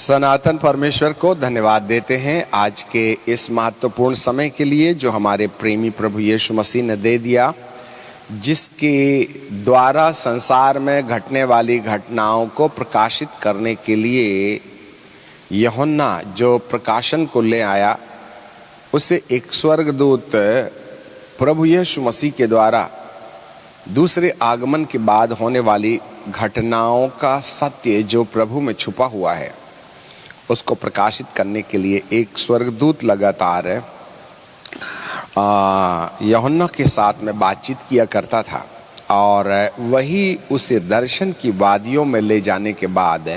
सनातन परमेश्वर को धन्यवाद देते हैं आज के इस महत्वपूर्ण समय के लिए जो हमारे प्रेमी प्रभु यीशु मसीह ने दे दिया, जिसके द्वारा संसार में घटने वाली घटनाओं को प्रकाशित करने के लिए यूहन्ना जो प्रकाशन को ले आया, उसे एक स्वर्गदूत प्रभु यीशु मसीह के द्वारा दूसरे आगमन के बाद होने वाली घटनाओं का सत्य जो प्रभु में छुपा हुआ है उसको प्रकाशित करने के लिए एक स्वर्गदूत लगातार यूहन्ना के साथ में बातचीत किया करता था। और वही उसे दर्शन की वादियों में ले जाने के बाद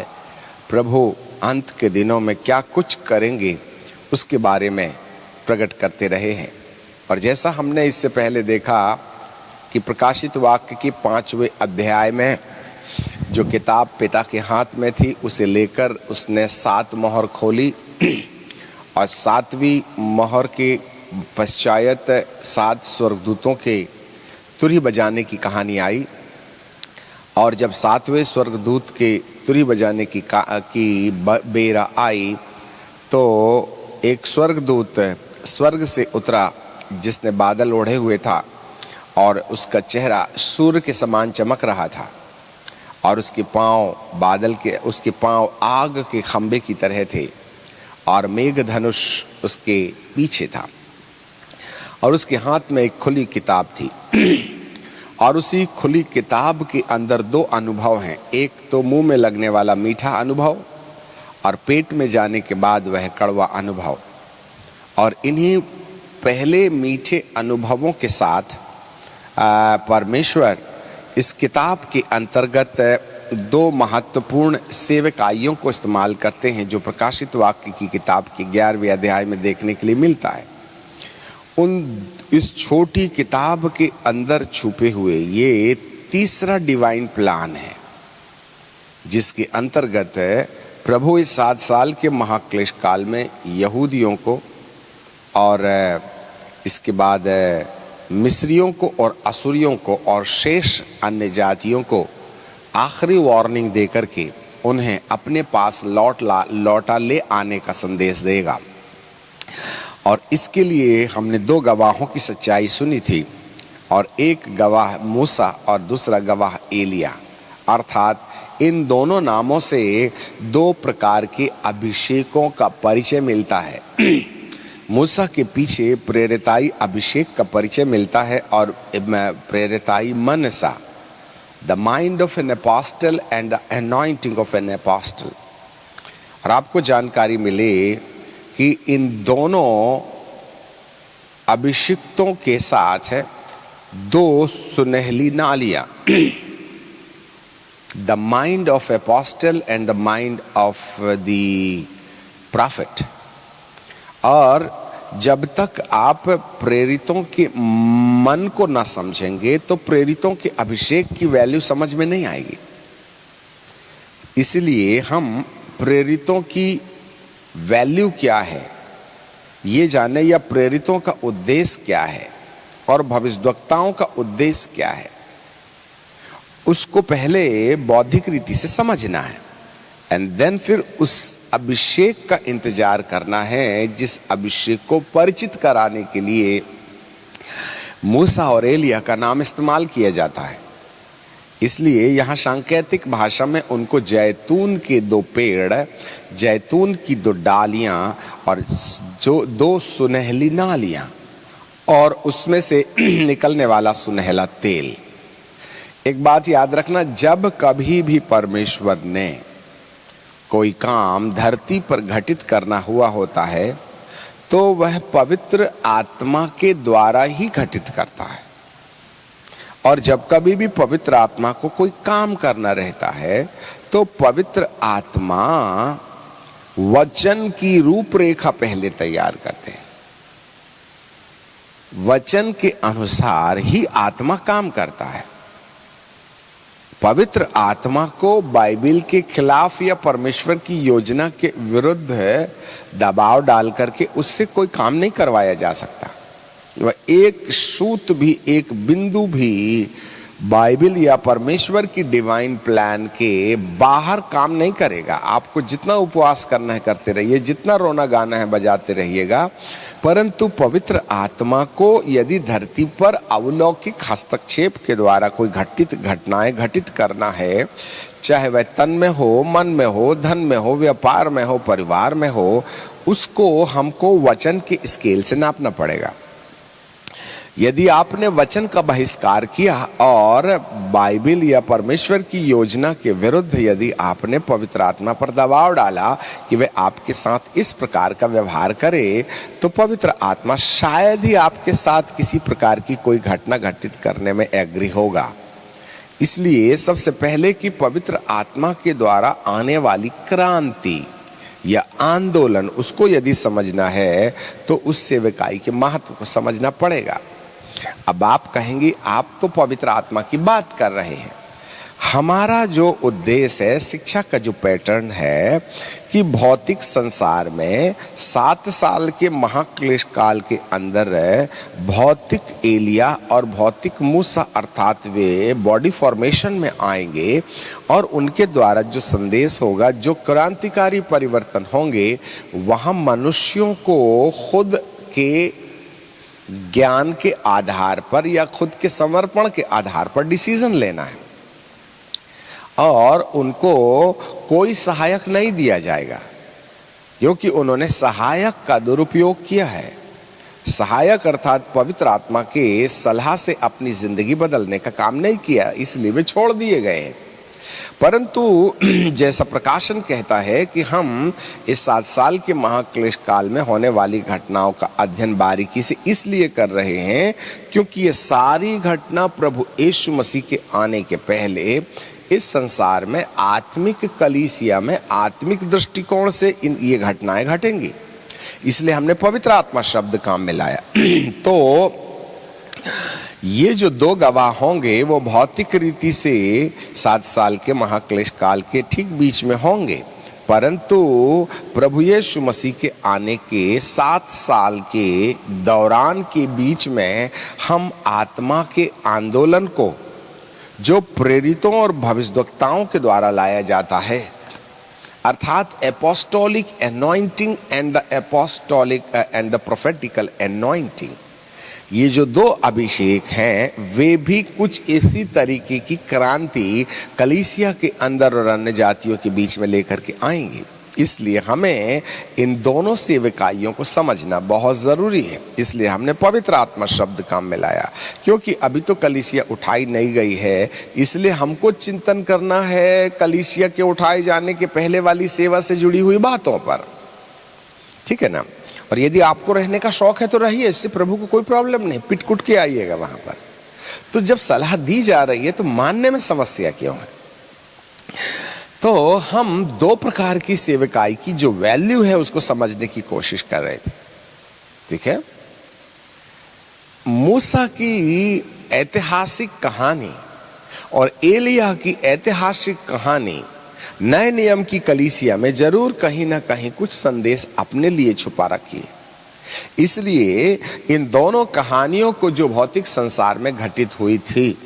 प्रभु अंत के दिनों में क्या कुछ करेंगे उसके बारे में प्रकट करते रहे हैं। और जैसा हमने इससे पहले देखा कि प्रकाशित वाक्य के 5वें अध्याय में जो किताब पिता के हाथ में थी उसे लेकर उसने 7 मोहर खोली और 7वीं मोहर के पश्चात 7 स्वर्गदूतों के तुरही बजाने की कहानी आई। और जब 7वें स्वर्गदूत के तुरही बजाने की बेरा आई तो एक स्वर्गदूत स्वर्ग से उतरा जिसने बादल ओढ़े हुए था और उसका चेहरा सूर्य के समान चमक रहा था और उसके पांव आग के खंबे की तरह थे और मेघ धनुष उसके पीछे था और उसके हाथ में एक खुली किताब थी। और उसी खुली किताब के अंदर 2 अनुभव हैं, एक तो मुंह में लगने वाला मीठा अनुभव और पेट में जाने के बाद वह कड़वा अनुभव। और इन्हीं पहले मीठे अनुभवों के साथ परमेश्वर इस किताब के अंतर्गत 2 महत्वपूर्ण सेवकाइयों को इस्तेमाल करते हैं जो प्रकाशित वाक्य की किताब के 11वें अध्याय में देखने के लिए मिलता है। इस छोटी किताब के अंदर छुपे हुए ये तीसरा डिवाइन प्लान है जिसके अंतर्गत प्रभु इस 7 साल के महाक्लेश काल में यहूदियों को और इसके बाद मिस्रियों को और असुरियों को और शेष अन्य जातियों को आखिरी वार्निंग देकर के उन्हें अपने पास लौटा ले आने का संदेश देगा। और इसके लिए हमने 2 गवाहों की सच्चाई सुनी थी और एक गवाह मूसा और दूसरा गवाह एलिया, अर्थात इन दोनों नामों से 2 प्रकार के अभिषेकों का परिचय मिलता है। मूसा के पीछे प्रेरिताई अभिषेक का परिचय मिलता है और प्रेरिताई मनसा, the mind of an apostle and the anointing of an apostle. और आपको जानकारी मिले कि इन दोनों अभिषिक्तों के साथ 2 सुनहली नालियां, the mind of apostle and the mind of the profit. और जब तक आप प्रेरितों के मन को ना समझेंगे तो प्रेरितों के अभिषेक की वैल्यू समझ में नहीं आएगी। इसलिए हम प्रेरितों की वैल्यू क्या है ये जाने, या प्रेरितों का उद्देश्य क्या है और भविष्यद्वक्ताओं का उद्देश्य क्या है, उसको पहले बौद्धिक रीति से समझना है एंड देन फिर उस अभिषेक का इंतजार करना है जिस अभिषेक को परिचित कराने के लिए मूसा और एलिया का नाम इस्तेमाल किया जाता है। इसलिए यहाँ सांकेतिक भाषा में उनको जैतून के 2 पेड़, जैतून की 2 डालियां और जो 2 सुनहली नालियां और उसमें से निकलने वाला सुनहला तेल। एक बात याद रखना, जब कभी भी परमेश्वर ने कोई काम धरती पर घटित करना हुआ होता है तो वह पवित्र आत्मा के द्वारा ही घटित करता है। और जब कभी भी pवित्र आत्मा को कोई काम करना रहता है तो पवित्र आत्मा वचन की रूपरेखा पहले तैयार करते हैं। वचन के अनुसार ही आत्मा काम करता है। पवित्र आत्मा को बाइबल के खिलाफ या परमेश्वर की योजना के विरुद्ध दबाव डाल करके उससे कोई काम नहीं करवाया जा सकता। वह एक सूत भी, एक बिंदु भी बाइबल या परमेश्वर की डिवाइन प्लान के बाहर काम नहीं करेगा। आपको जितना उपवास करना है करते रहिए, जितना रोना गाना है बजाते रहिएगा, परंतु पवित्र आत्मा को यदि धरती पर अलौकिक हस्तक्षेप के द्वारा कोई घटनाएं घटित करना है, चाहे वह तन में हो, मन में हो, धन में हो, व्यापार में हो, परिवार में हो, उसको हमको वचन के स्केल से नापना पड़ेगा। यदि आपने वचन का बहिष्कार किया और बाइबल या परमेश्वर की योजना के विरुद्ध यदि आपने पवित्र आत्मा पर दबाव डाला कि वह आपके साथ इस प्रकार का व्यवहार करे, तो पवित्र आत्मा शायद ही आपके साथ किसी प्रकार की कोई घटना घटित करने में एग्री होगा। इसलिए सबसे पहले कि पवित्र आत्मा के द्वारा आने वाली क्रांति या आंदोलन, उसको यदि समझना है तो उस सेवकाई के महत्व को समझना पड़ेगा। अब आप कहेंगे आप तो पवित्र आत्मा की बात कर रहे हैं। हमारा जो उद्देश्य है, शिक्षा का जो पैटर्न है कि भौतिक संसार में 7 साल के महाक्लेश काल के अंदर भौतिक एलिया और भौतिक मूसा अर्थात वे बॉडी फॉर्मेशन में आएंगे और उनके द्वारा जो संदेश होगा, जो क्रांतिकारी परिवर्तन होंगे, वहां मनुष्यों को खुद के ज्ञान के आधार पर या खुद के समर्पण के आधार पर डिसीजन लेना है और उनको कोई सहायक नहीं दिया जाएगा, क्योंकि उन्होंने सहायक का दुरुपयोग किया है। सहायक अर्थात पवित्र आत्मा के सलाह से अपनी जिंदगी बदलने का काम नहीं किया, इसलिए वे छोड़ दिए गए हैं। परंतु जैसा प्रकाशन कहता है कि हम इस 7 साल के महाक्लेश काल में होने वाली घटनाओं का अध्ययन बारीकी से इसलिए कर रहे हैं क्योंकि ये सारी घटना प्रभु यीशु मसीह के आने के पहले इस संसार में आत्मिक कलीसिया में आत्मिक दृष्टिकोण से ये घटनाएं घटेंगी। इसलिए हमने पवित्र आत्मा शब्द काम में लाया। तो ये जो 2 गवाह होंगे वो भौतिक रीति से 7 साल के महाक्लेश काल के ठीक बीच में होंगे, परंतु प्रभु यीशु मसीह के आने के 7 साल के दौरान के बीच में हम आत्मा के आंदोलन को, जो प्रेरितों और भविष्यद्वक्ताओं के द्वारा लाया जाता है, अर्थात apostolic anointing and the apostolic and the prophetical anointing, ये जो 2 अभिषेक हैं वे भी कुछ इसी तरीके की क्रांति कलीसिया के अंदर और अन्य जातियों के बीच में लेकर के आएंगे। इसलिए हमें इन दोनों सेवकाइयों को समझना बहुत जरूरी है। इसलिए हमने पवित्र आत्मा शब्द काम में लाया, क्योंकि अभी तो कलीसिया उठाई नहीं गई है, इसलिए हमको चिंतन करना है कलीसिया के उठाए जाने के पहले वाली सेवा से जुड़ी हुई बातों पर। ठीक है ना? और यदि आपको रहने का शौक है तो रहिए, इससे प्रभु को कोई प्रॉब्लम नहीं, पिट-कुट के आइएगा वहां पर। तो जब सलाह दी जा रही है तो मानने में समस्या क्यों है? तो हम 2 प्रकार की सेवकाई की जो वैल्यू है उसको समझने की कोशिश कर रहे थे। ठीक है? मूसा की ऐतिहासिक कहानी और एलिया की ऐतिहासिक कहानी नए नियम की कलीसिया में जरूर कहीं ना कहीं कुछ संदेश अपने लिए छुपा रखी है। इसलिए इन दोनों कहानियों को जो भौतिक संसार में घटित हुई थी,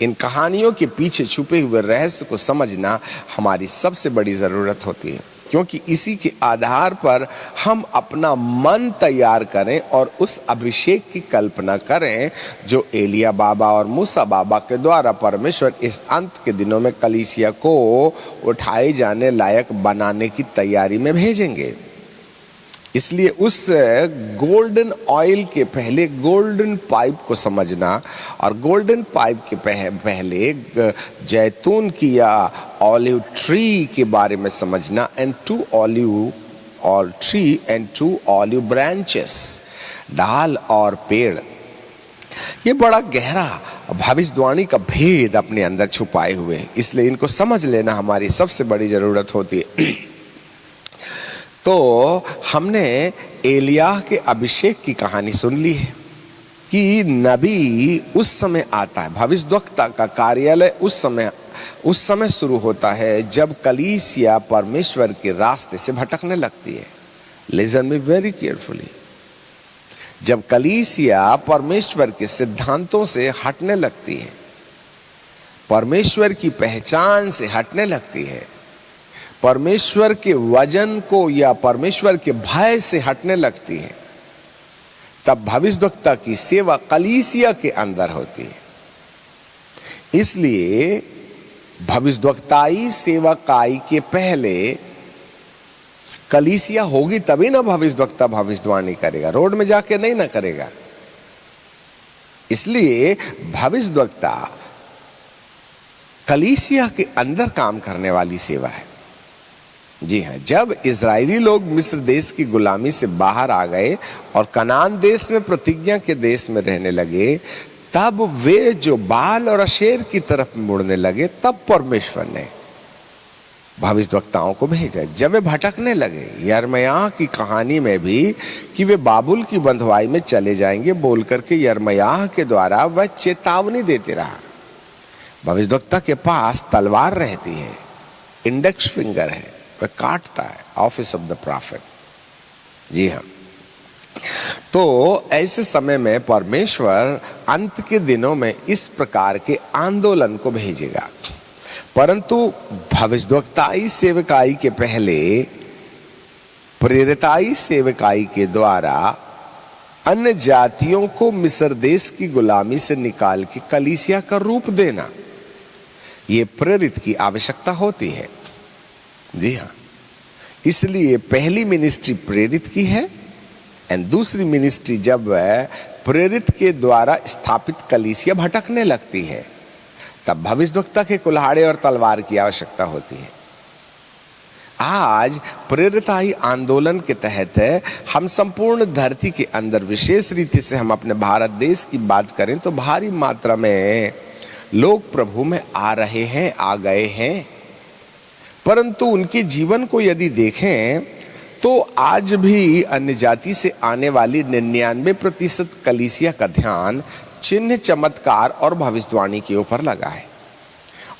इन कहानियों के पीछे छुपे हुए रहस्य को समझना हमारी सबसे बड़ी जरूरत होती है, क्योंकि इसी के आधार पर हम अपना मन तैयार करें और उस अभिषेक की कल्पना करें जो एलिया बाबा और मूसा बाबा के द्वारा परमेश्वर इस अंत के दिनों में कलीसिया को उठाए जाने लायक बनाने की तैयारी में भेजेंगे। इसलिए उस गोल्डन ऑयल के पहले गोल्डन पाइप को समझना और गोल्डन पाइप के पहले जैतून की या ऑलिव ट्री के बारे में समझना, and 2 olive tree and 2 olive branches, डाल और पेड़, ये बड़ा गहरा भविष्यवाणी का भेद अपने अंदर छुपाए हुए हैं। इसलिए इनको समझ लेना हमारी सबसे बड़ी जरूरत होती है। तो हमने एलिया के अभिषेक की कहानी सुन ली है कि नबी उस समय आता है, भविष्यद्वक्ता का कार्यालय उस समय शुरू होता है जब कलीसिया परमेश्वर के रास्ते से भटकने लगती है। Listen me very carefully. जब कलीसिया परमेश्वर के सिद्धांतों से हटने लगती है, परमेश्वर की पहचान से हटने लगती है, परमेश्वर के वजन को या परमेश्वर के भय से हटने लगती है, तब भविष्यद्वक्ता की सेवा कलीसिया के अंदर होती है। इसलिए भविष्यद्वक्ताई सेवकाई के पहले कलीसिया होगी, तभी ना भविष्यद्वक्ता भविष्यवाणी करेगा, रोड में जाके नहीं ना करेगा। इसलिए भविष्यद्वक्ता कलीसिया के अंदर काम करने वाली सेवा है। जी हाँ, जब इजरायली लोग मिस्र देश की गुलामी से बाहर आ गए और कनान देश में प्रतिज्ञा के देश में रहने लगे, तब वे जो बाल और अशेर की तरफ मुड़ने लगे, तब परमेश्वर ने भविष्यद्वक्ताओं को भेजा। जब वे भटकने लगे, यिर्मयाह की कहानी में भी कि वे बाबुल की बंधुआई में चले जाएंगे बोल करके यिर्मयाह के द्वारा वह चेतावनी देते रहा। भविष्यद्वक्ता के पास तलवार रहती है, इंडेक्स फिंगर है, वह काटता है, ऑफिस ऑफ द प्रॉफिट। जी हाँ, तो ऐसे समय में परमेश्वर अंत के दिनों में इस प्रकार के आंदोलन को भेजेगा। परंतु भविष्यद्वक्ताई सेवकाई के पहले प्रेरिताई सेवकाई के द्वारा अन्य जातियों को मिस्र देश की गुलामी से निकाल के कलीसिया का रूप देना, ये प्रेरित की आवश्यकता होती है। जी हाँ, इसलिए पहली मिनिस्ट्री प्रेरित की है एंड दूसरी मिनिस्ट्री जब प्रेरित के द्वारा स्थापित कलीसिया भटकने लगती है, तब भविष्यद्वक्ता के कुल्हाड़े और तलवार की आवश्यकता होती है। आज प्रेरिताई आंदोलन के तहत हम संपूर्ण धरती के अंदर, विशेष रीति से हम अपने भारत देश की बात करें तो भारी मात्रा में लोग प्रभु में आ रहे हैं, आ गए हैं, परंतु उनके जीवन को यदि देखें तो आज भी अन्य जाति से आने वाली 99% कलीसिया का ध्यान चिन्ह, चमत्कार और भविष्यवाणी के ऊपर लगा है,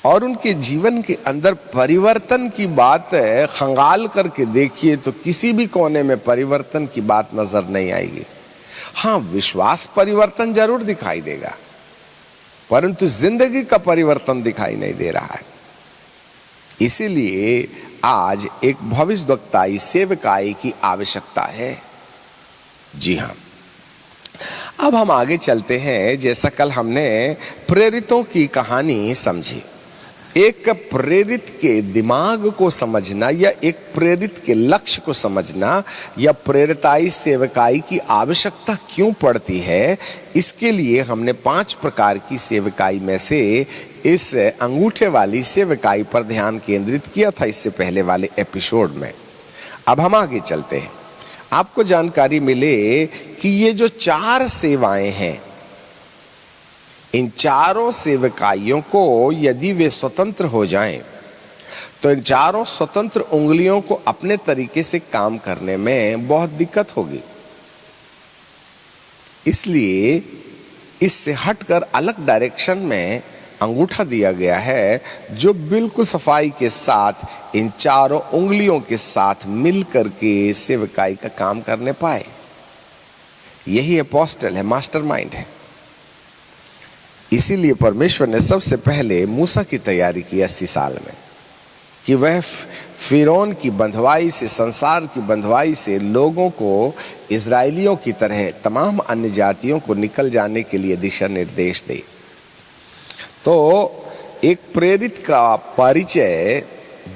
और उनके जीवन के अंदर परिवर्तन की बात खंगाल करके देखिए तो किसी भी कोने में परिवर्तन की बात नजर नहीं आएगी। हाँ, विश्वास परिवर्तन जरूर दिखाई देगा, परंतु जिंदगी का परिवर्तन दिखाई नहीं दे रहा है। इसीलिए आज एक भविष्यद्वक्ताई सेवकाई की आवश्यकता है। जी हाँ, अब हम आगे चलते हैं। जैसा कल हमने प्रेरितों की कहानी समझी, एक प्रेरित के दिमाग को समझना या एक प्रेरित के लक्ष्य को समझना या प्रेरिताई सेवकाई की आवश्यकता क्यों पड़ती है, इसके लिए हमने 5 प्रकार की सेवकाई में से इस अंगूठे वाली सेवकाई पर ध्यान केंद्रित किया था इससे पहले वाले एपिसोड में। अब हम आगे चलते हैं, आपको जानकारी मिले कि ये जो 4 सेवाएं हैं, इन चारों सेवकाइयों को यदि वे स्वतंत्र हो जाएं तो इन चारों स्वतंत्र उंगलियों को अपने तरीके से काम करने में बहुत दिक्कत होगी। इसलिए इससे हटकर अलग डायरेक्शन में अंगूठा दिया गया है, जो बिल्कुल सफाई के साथ इन चारों उंगलियों के साथ मिलकर के सेवकाई का काम करने पाए। यही अपोस्टल है, मास्टरमाइंड है। इसीलिए परमेश्वर ने सबसे पहले मूसा की तैयारी की 80 साल में कि वह फिरौन की बंधुआई से, संसार की बंधुआई से लोगों को इजरायलियों की तरह तमाम अन्य जातियों को निकल जाने के लिए दिशा निर्देश दे। तो एक प्रेरित का परिचय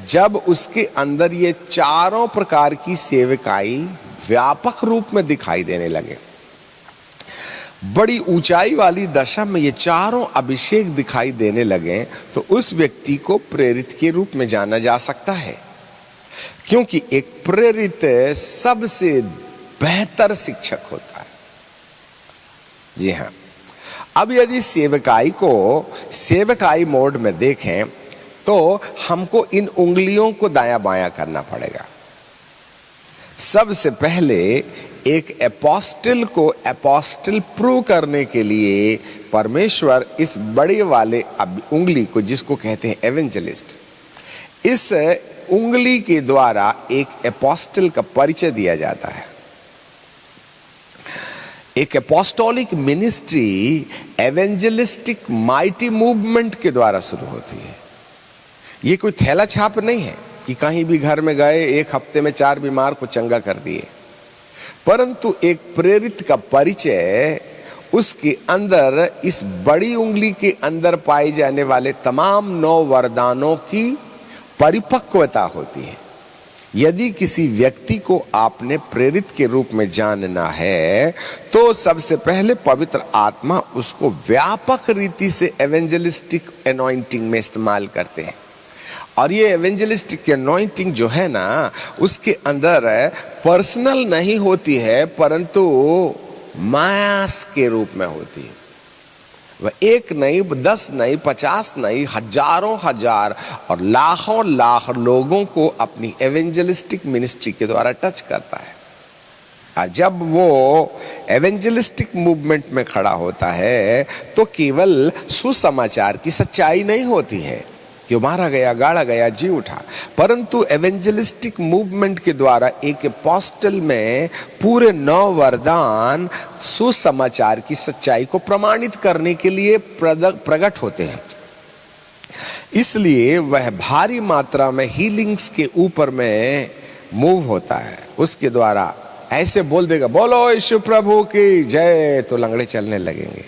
जब उसके अंदर ये चारों प्रकार की सेवकाई व्यापक रूप में दिखाई देने लगे, बड़ी ऊंचाई वाली दशा में ये चारों अभिषेक दिखाई देने लगे, तो उस व्यक्ति को प्रेरित के रूप में जाना जा सकता है, क्योंकि एक प्रेरित सबसे बेहतर शिक्षक होता है। जी हाँ, अब यदि सेवकाई को सेवकाई मोड में देखें तो हमको इन उंगलियों को दायां बायां करना पड़ेगा। सबसे पहले एक एपोस्टल को एपोस्टल प्रूव करने के लिए परमेश्वर इस बड़े वाले उंगली को, जिसको कहते हैं एवेंजलिस्ट, इस उंगली के द्वारा एक एपोस्टल का परिचय दिया जाता है। एक एपोस्टोलिक मिनिस्ट्री एवेंजलिस्टिक माइटी मूवमेंट के द्वारा शुरू होती है। ये कोई थैला छाप नहीं है कि कहीं भी घर में गए 1 हफ्ते में 4 बीमार को चंगा कर दिए, परंतु एक प्रेरित का परिचय, उसके अंदर इस बड़ी उंगली के अंदर पाए जाने वाले तमाम 9 वरदानों की परिपक्वता होती है। यदि किसी व्यक्ति को आपने प्रेरित के रूप में जानना है तो सबसे पहले पवित्र आत्मा उसको व्यापक रीति से एवेंजलिस्टिक एनॉइंटिंग में इस्तेमाल करते हैं। और ये एवेंजलिस्टिक एनॉइंटिंग जो है ना, उसके अंदर पर्सनल नहीं होती है, परंतु मास के रूप में होती है। वह 1 नहीं, 10 नहीं, 50 नहीं, हजारों हजार और लाखों लाख लोगों को अपनी एवेंजलिस्टिक मिनिस्ट्री के द्वारा टच करता है। और जब वो एवेंजलिस्टिक मूवमेंट में खड़ा होता है तो केवल सुसमाचार की सच्चाई नहीं होती है कि मारा गया, गाड़ा गया, जी उठा, परंतु एवेंजलिस्टिक मूवमेंट के द्वारा एक एपोस्टल में पूरे 9 वरदान सुसमाचार की सच्चाई को प्रमाणित करने के लिए प्रकट होते हैं। इसलिए वह भारी मात्रा में हीलिंग्स के ऊपर में मूव होता है। उसके द्वारा ऐसे बोल देगा, बोलो यीशु प्रभु की जय, तो लंगड़े चलने लगेंगे।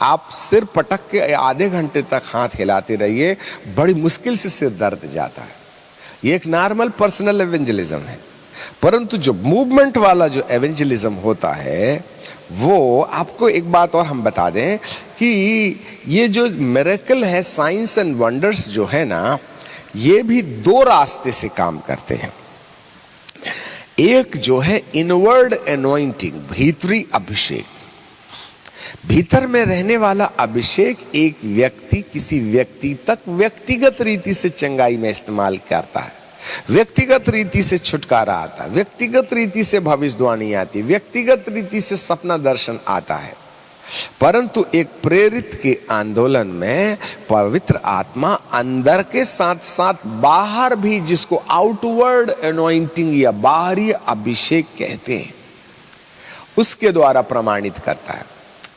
आप सिर पटक के आधे घंटे तक हाथ हिलाते रहिए, बड़ी मुश्किल से सिर दर्द जाता है। ये एक नॉर्मल पर्सनल एवेंजलिज्म है, परंतु जो मूवमेंट वाला जो एवेंजलिज्म होता है, वो आपको एक बात और हम बता दें कि ये जो मिरेकल है, साइंस एंड वंडर्स जो है ना, ये भी 2 रास्ते से काम करते हैं। एक जो है इनवर्ड एनॉइंटिंग, भीतरी अभिषेक, भीतर में रहने वाला अभिषेक एक व्यक्ति किसी व्यक्ति तक व्यक्तिगत रीति से चंगाई में इस्तेमाल करता है, व्यक्तिगत रीति से छुटकारा आता है, व्यक्तिगत रीति से भविष्यवाणी आती, व्यक्तिगत रीति से सपना दर्शन आता है। परंतु एक प्रेरित के आंदोलन में पवित्र आत्मा अंदर के साथ साथ बाहर भी, जिसको आउटवर्ड एनॉइंटिंग या बाहरी अभिषेक कहते हैं, उसके द्वारा प्रमाणित करता है।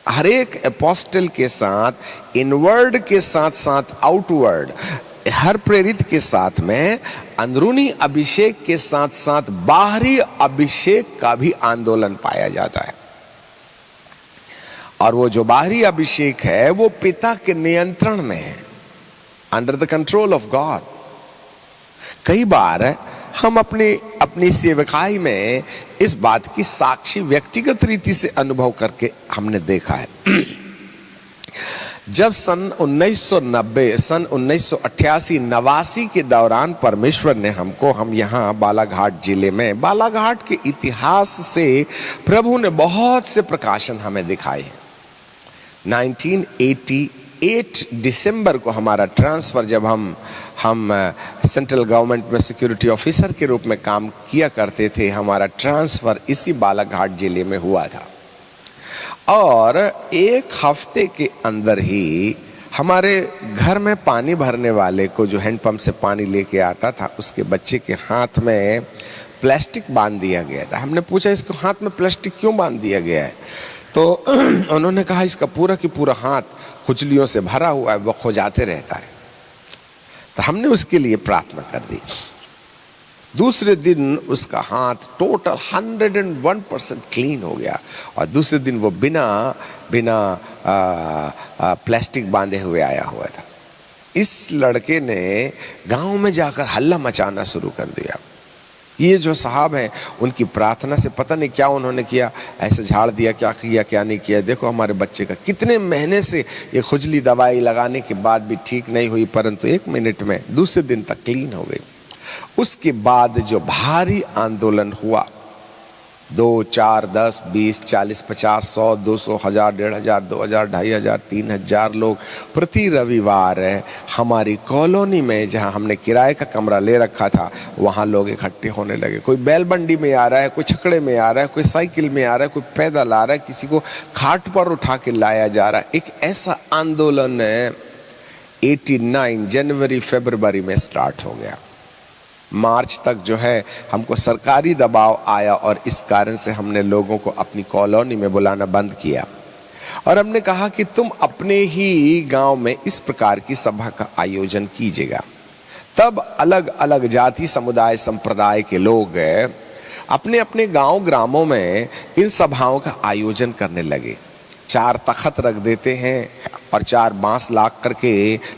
हर एक एपोस्टल के साथ इनवर्ड के साथ साथ आउटवर्ड, हर प्रेरित के साथ में अंदरूनी अभिषेक के साथ साथ बाहरी अभिषेक का भी आंदोलन पाया जाता है। और वो जो बाहरी अभिषेक है वो पिता के नियंत्रण में है, under the control of God. कई बार हम अपनी सेवकाई में इस बात की साक्षी व्यक्तिगत रीति से अनुभव करके हमने देखा है। जब सन 1990, सन 1988, 89 के दौरान परमेश्वर ने हम यहाँ बालाघाट जिले में, बालाघाट के इतिहास से प्रभु ने बहुत से प्रकाशन हमें दिखाए। 1988 दिसंबर को हमारा ट्रांसफर, जब हम सेंट्रल गवर्नमेंट में सिक्योरिटी ऑफिसर के रूप में काम किया करते थे, हमारा ट्रांसफर इसी बालाघाट जिले में हुआ था। और 1 हफ्ते के अंदर ही हमारे घर में पानी भरने वाले को, जो हैंडपंप से पानी लेके आता था, उसके बच्चे के हाथ में प्लास्टिक बांध दिया गया था। हमने पूछा, इसको हाथ में प्लास्टिक क्यों बांध दिया गया है? तो उन्होंने कहा, इसका पूरा की पूरा हाथ खुजलियों से भरा हुआ है, वो खुजाते रहता है। तो हमने उसके लिए प्रार्थना कर दी। दूसरे दिन उसका हाथ टोटल 101% क्लीन हो गया, और दूसरे दिन वो बिना प्लास्टिक बांधे हुए आया हुआ था। इस लड़के ने गांव में जाकर हल्ला मचाना शुरू कर दिया। ये जो साहब हैं, उनकी प्रार्थना से पता नहीं क्या उन्होंने किया, ऐसे झाड़ दिया, क्या किया क्या नहीं किया। देखो हमारे बच्चे का कितने महीने से ये खुजली दवाई लगाने के बाद भी ठीक नहीं हुई, परंतु 1 मिनट में दूसरे दिन तक क्लीन हो गई। उसके बाद जो भारी आंदोलन हुआ, 2, 4, 10, 20, 40, 50, 100, 200, 1000, 1500, 2000, 2500, 3000 लोग प्रति रविवार हमारी कॉलोनी में, जहां हमने किराए का कमरा ले रखा था, वहां लोग इकट्ठे होने लगे। कोई बैलबंडी में आ रहा है, कोई छकड़े में आ रहा है, कोई साइकिल में आ रहा है, कोई पैदल आ रहा है, किसी को खाट पर उठा के लाया जा रहा है। एक ऐसा आंदोलन 89 जनवरी फरवरी में स्टार्ट हो गया। मार्च तक जो है हमको सरकारी दबाव आया और इस कारण से हमने लोगों को अपनी कॉलोनी में बुलाना बंद किया और हमने कहा कि तुम अपने ही गांव में इस प्रकार की सभा का आयोजन कीजिएगा। तब अलग अलग जाति समुदाय संप्रदाय के लोग अपने अपने गांव ग्रामों में इन सभाओं का आयोजन करने लगे। 4 तख्त रख देते हैं और 4 बांस लाख करके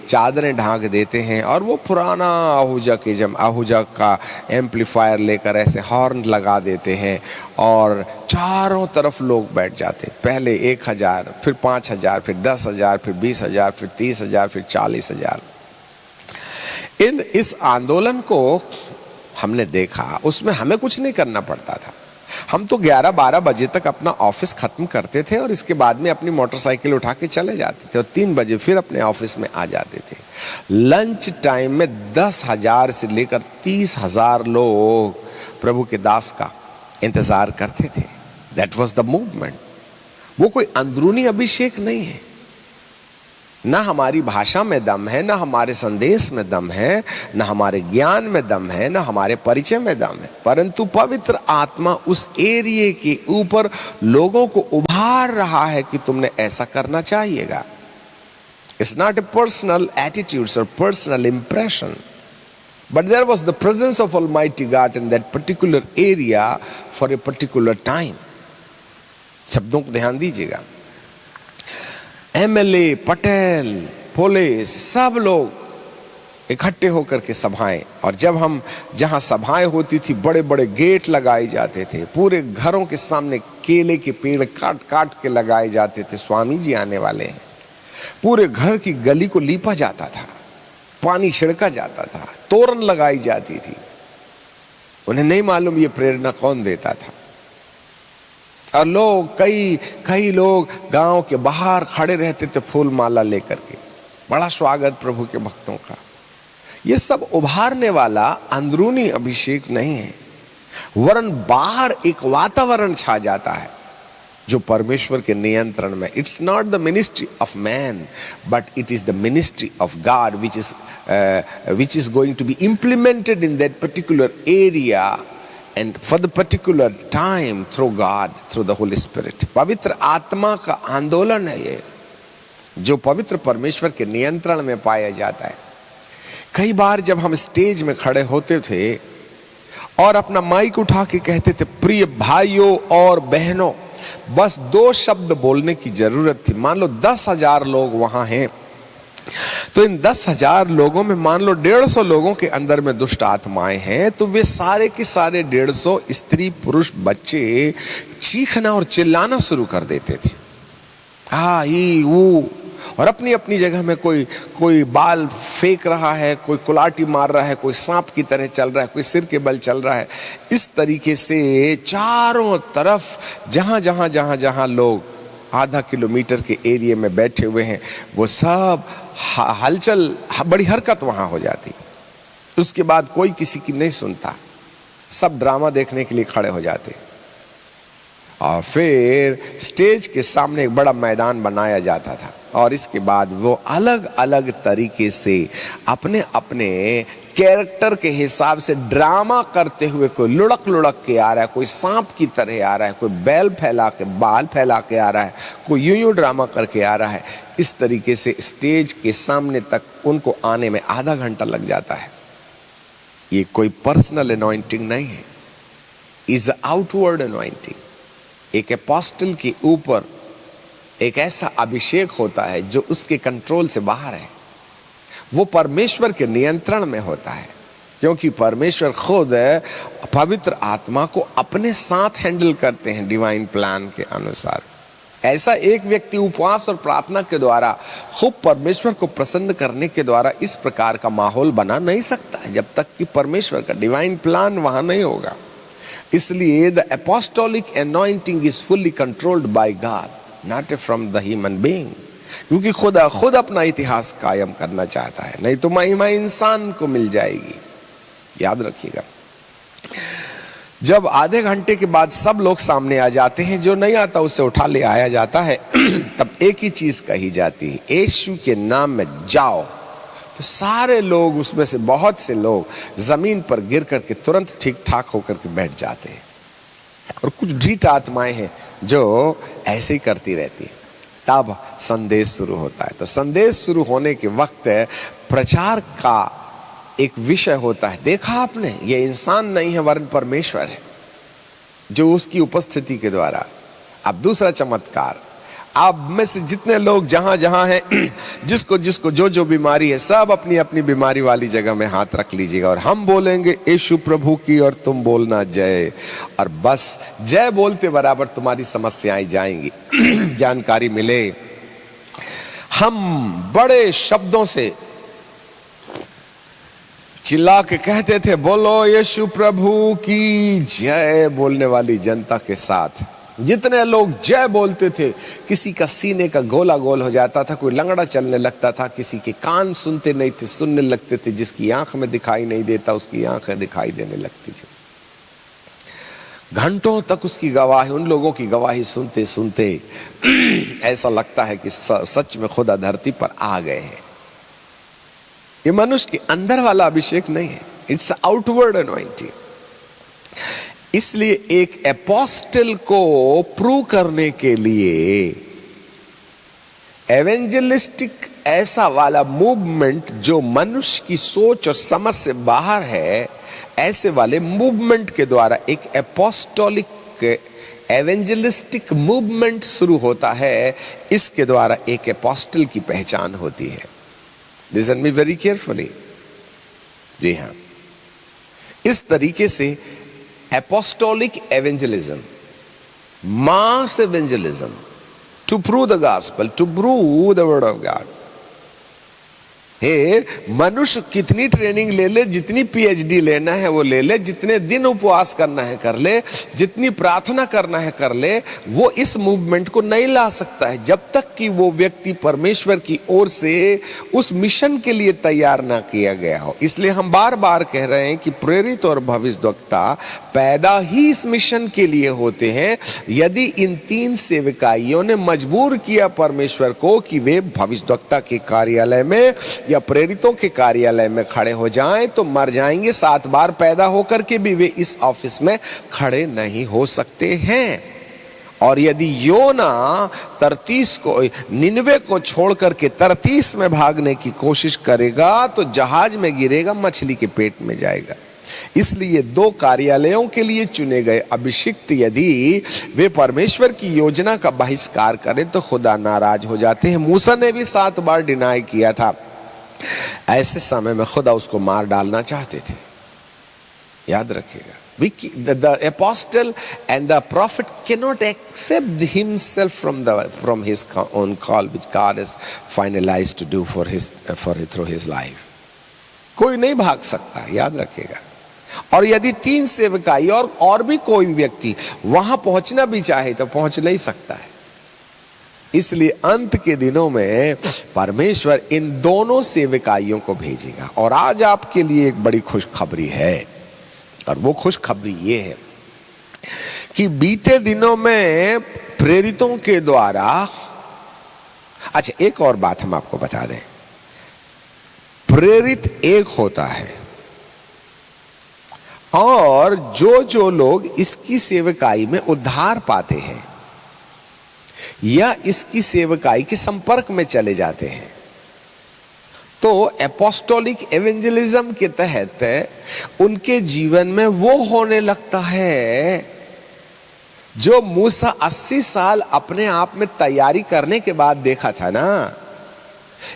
चादरें ढांक देते हैं और वो पुराना आहूजा का एम्पलीफायर लेकर ऐसे हॉर्न लगा देते हैं और चारों तरफ लोग बैठ जाते। पहले 1000, फिर 5000, फिर 10,000, फिर 20,000, फिर 30,000, फिर 40,000। इस आंदोलन को हमने देखा, उसमें हमें कुछ नहीं करना पड़ता था। हम तो 11-12 बजे तक अपना ऑफिस खत्म करते थे और इसके बाद में अपनी मोटरसाइकिल उठा के चले जाते थे और 3 बजे फिर अपने ऑफिस में आ जाते थे। लंच टाइम में 10,000 से लेकर 30,000 लोग प्रभु के दास का इंतजार करते थे। That was the movement. वो कोई अंदरूनी अभिषेक नहीं है, ना हमारी भाषा में दम है, ना हमारे संदेश में दम है, ना हमारे ज्ञान में दम है, ना हमारे परिचय में दम है, परंतु पवित्र आत्मा उस एरिया के ऊपर लोगों को उभार रहा है कि तुमने ऐसा करना चाहिएगा। It's not a personal attitudes और personal impression, but there was the presence of almighty God in that particular area for a particular time. शब्दों को ध्यान दीजिएगा। एमएलए, पटेल, पुलिस, सब लोग इकट्ठे होकर के सभाएं, और जब हम जहां सभाएं होती थी बड़े बड़े गेट लगाए जाते थे, पूरे घरों के सामने केले के पेड़ काट काट के लगाए जाते थे। स्वामी जी आने वाले हैं। पूरे घर की गली को लीपा जाता था, पानी छिड़का जाता था, तोरण लगाई जाती थी। उन्हें नहीं मालूम ये प्रेरणा कौन देता था। और लोग कई लोग गांव के बाहर खड़े रहते थे फूल माला लेकर के। बड़ा स्वागत प्रभु के भक्तों का। ये सब उभारने वाला अंदरूनी अभिषेक नहीं है, वरन बाहर एक वातावरण छा जाता है जो परमेश्वर के नियंत्रण में। It's not the ministry of man but it is the ministry of God which is going to be implemented in that particular area and for the particular time through God, through the Holy Spirit। पवित्र आत्मा का आंदोलन है ये, जो पवित्र परमेश्वर के नियंत्रण में पाया जाता है। कई बार जब हम स्टेज में खड़े होते थे और अपना माइक उठा के कहते थे, प्रिय भाइयों और बहनों, बस 2 शब्द बोलने की जरूरत थी। मान लो 10,000 लोग वहां हैं, तो इन 10,000 लोगों में मान लो 150 लोगों के अंदर में दुष्ट आत्माएं हैं, तो वे सारे के सारे 150 स्त्री पुरुष बच्चे चीखना और चिल्लाना शुरू कर देते थे। और अपनी अपनी जगह में कोई बाल फेंक रहा है, कोई कुलाटी मार रहा है, कोई सांप की तरह चल रहा है, कोई सिर के बल चल रहा है। इस तरीके से चारों तरफ जहां लोग आधा किलोमीटर के एरिया में बैठे हुए हैं, वो सब हलचल, बड़ी हरकत वहां हो जाती। उसके बाद कोई किसी की नहीं सुनता, सब ड्रामा देखने के लिए खड़े हो जाते। और फिर स्टेज के सामने एक बड़ा मैदान बनाया जाता था और इसके बाद वो अलग अलग तरीके से अपने अपने कैरेक्टर के हिसाब से ड्रामा करते हुए, कोई लुढ़क के आ रहा है, कोई सांप की तरह आ रहा है, कोई बाल फैला के आ रहा है, कोई यूं ड्रामा करके आ रहा है। इस तरीके से स्टेज के सामने तक उनको आने में आधा घंटा लग जाता है। ये कोई पर्सनल अनॉइंटिंग नहीं है, इज आउटवर्ड अनॉइंटिंग। एक एपोस्टल के ऊपर एक ऐसा अभिषेक होता है जो उसके कंट्रोल से बाहर है, वो परमेश्वर के नियंत्रण में होता है, क्योंकि परमेश्वर खुद पवित्र आत्मा को अपने साथ हैंडल करते हैं डिवाइन प्लान के अनुसार। ऐसा एक व्यक्ति उपवास और प्रार्थना के द्वारा खूब परमेश्वर को प्रसन्न करने के द्वारा इस प्रकार का माहौल बना नहीं सकता है जब तक कि परमेश्वर का डिवाइन प्लान वहां नहीं होगा। इसलिए the apostolic anointing is fully controlled by God, not from the human being, क्योंकि खुदा खुद अपना इतिहास कायम करना चाहता है, नहीं तो महिमा इंसान को मिल जाएगी। याद रखिएगा, जब आधे घंटे के बाद सब लोग सामने आ जाते हैं, जो नहीं आता उससे उठा ले आया जाता है, तब एक ही चीज कही जाती है, यीशु के नाम में जाओ, तो सारे लोग, उसमें से बहुत से लोग जमीन पर गिर करके तुरंत ठीक ठाक होकर के बैठ जाते हैं। और कुछ ढीठ आत्माएं हैं जो ऐसे ही करती रहती है। तब संदेश शुरू होता है। तो संदेश शुरू होने के वक्त प्रचार का एक विषय होता है, देखा आपने, ये इंसान नहीं है वरन परमेश्वर है जो उसकी उपस्थिति के द्वारा। अब दूसरा चमत्कार, आप में से जितने लोग जहां जहां हैं, जिसको जिसको जो जो बीमारी है, सब अपनी अपनी बीमारी वाली जगह में हाथ रख लीजिएगा और हम बोलेंगे यीशु प्रभु की और तुम बोलना जय। और बस जय बोलते बराबर तुम्हारी समस्याएं जाएंगी। जानकारी मिले, हम बड़े शब्दों से चिल्ला के कहते थे बोलो यीशु प्रभु की जय। बोलने वाली जनता के साथ जितने लोग जय बोलते थे, किसी का सीने का गोला गोल हो जाता था, कोई लंगड़ा चलने लगता था, किसी के कान सुनते नहीं थे, सुनने लगते थे, जिसकी आंख में दिखाई नहीं देता उसकी आंखें दिखाई देने लगती थी। घंटों तक उसकी गवाही, उन लोगों की गवाही सुनते सुनते ऐसा लगता है कि सच में खुदा धरती पर आ गए हैं। ये मनुष्य के अंदर वाला अभिषेक नहीं है, इट्स आउटवर्ड अनॉइंटिंग। इसलिए एक एपोस्टल को प्रूव करने के लिए एवेंजलिस्टिक ऐसा वाला मूवमेंट जो मनुष्य की सोच और समझ से बाहर है, ऐसे वाले मूवमेंट के द्वारा एक एपोस्टोलिक एवेंजलिस्टिक मूवमेंट शुरू होता है। इसके द्वारा एक एपोस्टल की पहचान होती है। Listen me very carefully. जी हाँ, इस तरीके से apostolic evangelism, mass evangelism, to prove the gospel, to prove the word of God. मनुष्य कितनी ट्रेनिंग ले ले, जितनी पीएचडी लेना है वो ले ले, जितने दिन उपवास करना है कर ले, जितनी प्रार्थना करना है कर ले, वो इस मूवमेंट को नहीं ला सकता है जब तक कि वो व्यक्ति परमेश्वर की ओर से उस मिशन के लिए तैयार ना किया गया हो। इसलिए हम बार बार कह रहे हैं कि प्रेरित और भविष्यद्वक्ता पैदा ही इस मिशन के लिए होते हैं। यदि इन 3 सेवकाइयों ने मजबूर किया परमेश्वर को कि वे भविष्यद्वक्ता के कार्यालय में या प्रेरितों के कार्यालय में खड़े हो जाएं, तो मर जाएंगे। 7 बार पैदा होकर के भी वे इस ऑफिस में खड़े नहीं हो सकते हैं। और यदि योना 33 को, निन्वे को छोड़ करके 33 में भागने की कोशिश करेगा तो जहाज में गिरेगा, मछली के पेट में जाएगा। इसलिए 2 कार्यालयों के लिए चुने गए अभिषिक्त यदि वे परमेश्वर की योजना का बहिष्कार करें तो खुदा नाराज हो जाते हैं। मूसा ने भी 7 बार डिनाई किया था। ऐसे समय में खुदा उसको मार डालना चाहते थे। याद रखिएगा, the apostle and the prophet cannot accept himself from his own call which God has finalized to do through his life. कोई नहीं भाग सकता, याद रखिएगा। और यदि 3 सेवकाई और भी कोई व्यक्ति वहां पहुंचना भी चाहे तो पहुंच नहीं सकता है। इसलिए अंत के दिनों में परमेश्वर इन दोनों सेवकाइयों को भेजेगा। और आज आपके लिए एक बड़ी खुशखबरी है, और वो खुशखबरी ये है कि बीते दिनों में प्रेरितों के द्वारा, अच्छा एक और बात हम आपको बता दें, प्रेरित एक होता है और जो लोग इसकी सेवकाई में उद्धार पाते हैं या इसकी सेवकाई के संपर्क में चले जाते हैं, तो एपोस्टोलिक एवेंजलिज्म के तहत उनके जीवन में वो होने लगता है जो मूसा 80 साल अपने आप में तैयारी करने के बाद देखा था ना।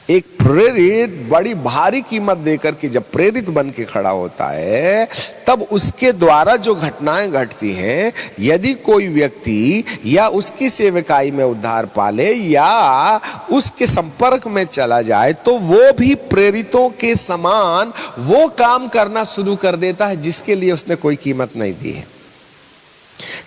एक प्रेरित बड़ी भारी कीमत देकर के जब प्रेरित बन के खड़ा होता है, तब उसके द्वारा जो घटनाएं घटती हैं, यदि कोई व्यक्ति या उसकी सेवकाई में उद्धार पाले या उसके संपर्क में चला जाए, तो वो भी प्रेरितों के समान वो काम करना शुरू कर देता है जिसके लिए उसने कोई कीमत नहीं दी है।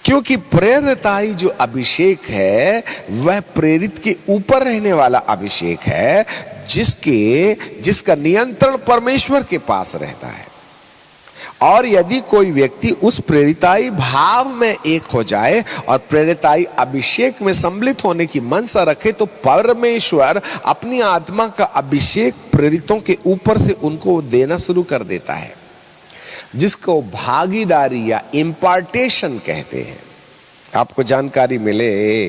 क्योंकि प्रेरिताई जो अभिषेक है वह प्रेरित के ऊपर रहने वाला अभिषेक है जिसका नियंत्रण परमेश्वर के पास रहता है। और यदि कोई व्यक्ति उस प्रेरिताई भाव में एक हो जाए और प्रेरिताई अभिषेक में सम्मिलित होने की मनसा रखे, तो परमेश्वर अपनी आत्मा का अभिषेक प्रेरितों के ऊपर से उनको देना शुरू कर देता है, जिसको भागीदारी या इम्पार्टेशन कहते हैं। आपको जानकारी मिले,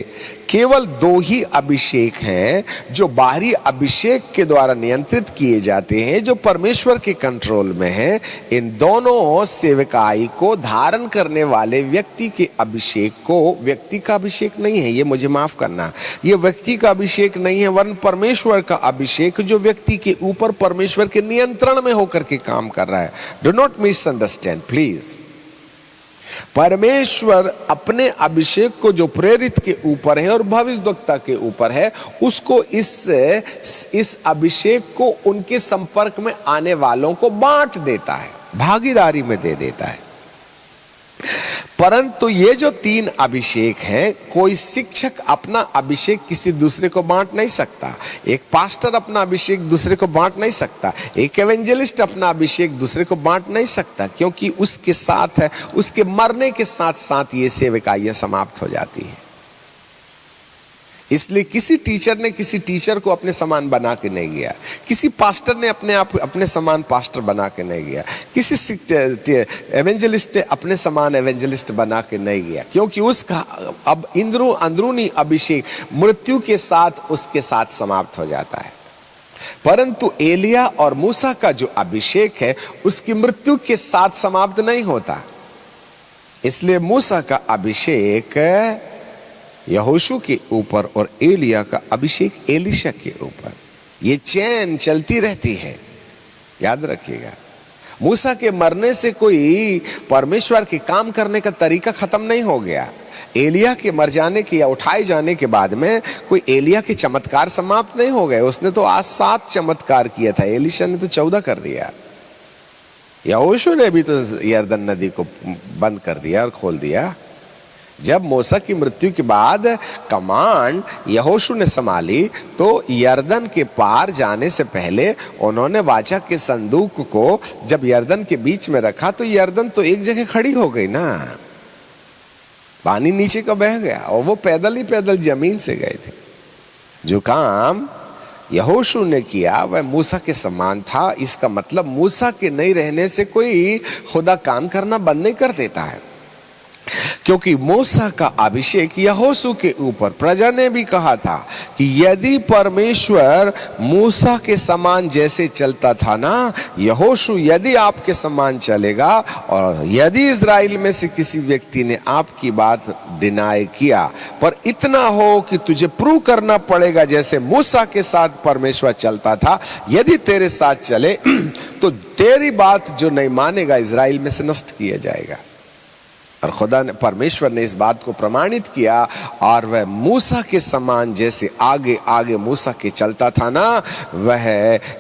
केवल 2 ही अभिषेक हैं जो बाहरी अभिषेक के द्वारा नियंत्रित किए जाते हैं, जो परमेश्वर के कंट्रोल में हैं। इन दोनों सेवकाई को धारण करने वाले व्यक्ति के अभिषेक को, व्यक्ति का अभिषेक नहीं है, ये मुझे माफ करना, ये व्यक्ति का अभिषेक नहीं है, वरन परमेश्वर का अभिषेक जो व्यक्ति के ऊपर परमेश्वर के नियंत्रण में होकर के काम कर रहा है। Do not misunderstand please. परमेश्वर अपने अभिषेक को जो प्रेरित के ऊपर है और भविष्यद्वक्ता के ऊपर है, उसको इस अभिषेक को उनके संपर्क में आने वालों को बांट देता है, भागीदारी में दे देता है। परंतु ये जो 3 अभिषेक हैं, कोई शिक्षक अपना अभिषेक किसी दूसरे को बांट नहीं सकता, एक पास्टर अपना अभिषेक दूसरे को बांट नहीं सकता, एक एवेंजलिस्ट अपना अभिषेक दूसरे को बांट नहीं सकता, क्योंकि उसके साथ है, उसके मरने के साथ साथ ये सेवकाइयां समाप्त हो जाती है। इसलिए किसी टीचर ने किसी टीचर को अपने समान बना के नहीं गया, किसी पास्टर ने अपने समान पास्टर बना के नहीं गया, किसी एवेंजलिस्ट ने अपने समान एवेंजलिस्ट बना के नहीं गया, क्योंकि उसका अब अंदरूनी अभिषेक मृत्यु के साथ उसके साथ समाप्त हो जाता है। परंतु एलिया और मूसा का जो अभिषेक है, उसकी मृत्यु के साथ समाप्त नहीं होता। इसलिए मूसा का अभिषेक यहोशू के ऊपर और एलिया का अभिषेक एलीशा के ऊपर, ये चैन चलती रहती है, याद रखिएगा। मूसा के मरने से कोई परमेश्वर के काम करने का तरीका खत्म नहीं हो गया। एलिया के मर जाने के या उठाए जाने के बाद में कोई एलिया के चमत्कार समाप्त नहीं हो गए। उसने तो आज 7 चमत्कार किया था, एलीशा ने तो 14 कर दिया। यहोशू ने भी तो यरदन नदी को बंद कर दिया और खोल दिया। जब मूसा की मृत्यु के बाद कमांड यहोशू ने संभाली, तो यरदन के पार जाने से पहले उन्होंने वाचा के संदूक को जब यरदन के बीच में रखा, तो यरदन तो एक जगह खड़ी हो गई ना, पानी नीचे का बह गया, और वो पैदल ही पैदल जमीन से गए थे। जो काम यहोशू ने किया वह मूसा के समान था। इसका मतलब मूसा के नहीं रहने से कोई खुदा काम करना बंद नहीं कर देता है, क्योंकि मूसा का अभिषेक यहोशू के ऊपर, प्रजा ने भी कहा था कि यदि परमेश्वर मूसा के समान जैसे चलता था ना, यहोशू यदि आपके समान चलेगा, और यदि इजराइल में से किसी व्यक्ति ने आपकी बात डिनाई किया, पर इतना हो कि तुझे प्रूव करना पड़ेगा जैसे मूसा के साथ परमेश्वर चलता था, यदि तेरे साथ चले तो तेरी बात जो नहीं मानेगा इजराइल में से नष्ट किया जाएगा। और खुदा ने, परमेश्वर ने इस बात को प्रमाणित किया, और वह मूसा के समान जैसे आगे आगे मूसा के चलता था ना, वह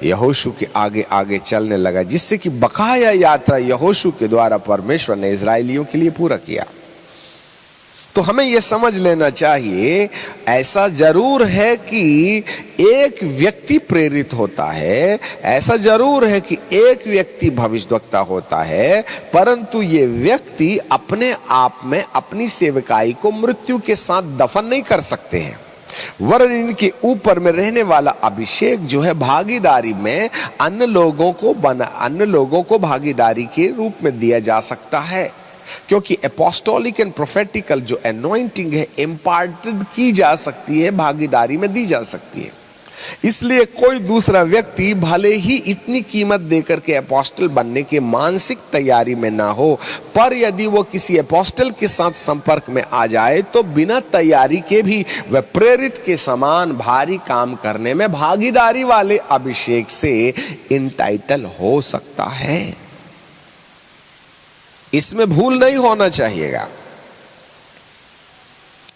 यहोशू के आगे आगे चलने लगा, जिससे कि बकाया यात्रा यहोशू के द्वारा परमेश्वर ने इजराइलियों के लिए पूरा किया। तो हमें यह समझ लेना चाहिए, ऐसा जरूर है कि एक व्यक्ति प्रेरित होता है, ऐसा जरूर है कि एक व्यक्ति भविष्यद्वक्ता होता है, परंतु ये व्यक्ति अपने आप में अपनी सेवकाई को मृत्यु के साथ दफन नहीं कर सकते हैं, वरन इनके ऊपर में रहने वाला अभिषेक जो है भागीदारी में अन्य लोगों को भागीदारी के रूप में दिया जा सकता है, क्योंकि एपोस्टोलिक एंड प्रोफेटिकल जो एनॉइंटिंग है इम्पार्टेड की जा सकती है, भागीदारी में दी जा सकती है। इसलिए कोई दूसरा व्यक्ति भले ही इतनी कीमत देकर के एपोस्टल बनने के मानसिक तैयारी में ना हो, पर यदि वो किसी एपोस्टल के साथ संपर्क में आ जाए तो बिना तैयारी के भी वह प्रेरित के समान भारी काम करने में भागीदारी वाले अभिषेक से इंटाइटल हो सकता है। इसमें भूल नहीं होना चाहिएगा।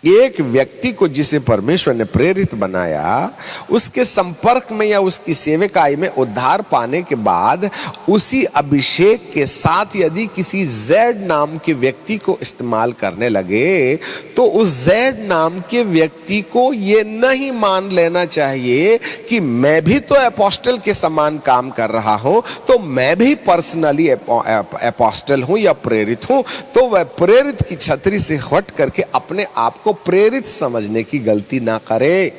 एक व्यक्ति को जिसे परमेश्वर ने प्रेरित बनाया, उसके संपर्क में या उसकी सेवकाई में उद्धार पाने के बाद उसी अभिषेक के साथ यदि किसी जेड नाम के व्यक्ति को इस्तेमाल करने लगे, तो उस जेड नाम के व्यक्ति को यह नहीं मान लेना चाहिए कि मैं भी तो अपोस्टल के समान काम कर रहा हूं, तो मैं भी पर्सनली अपोस्टल हूं या प्रेरित हूं। तो वह प्रेरित की छतरी से हट करके अपने आप को प्रेरित समझने की गलती ना करे,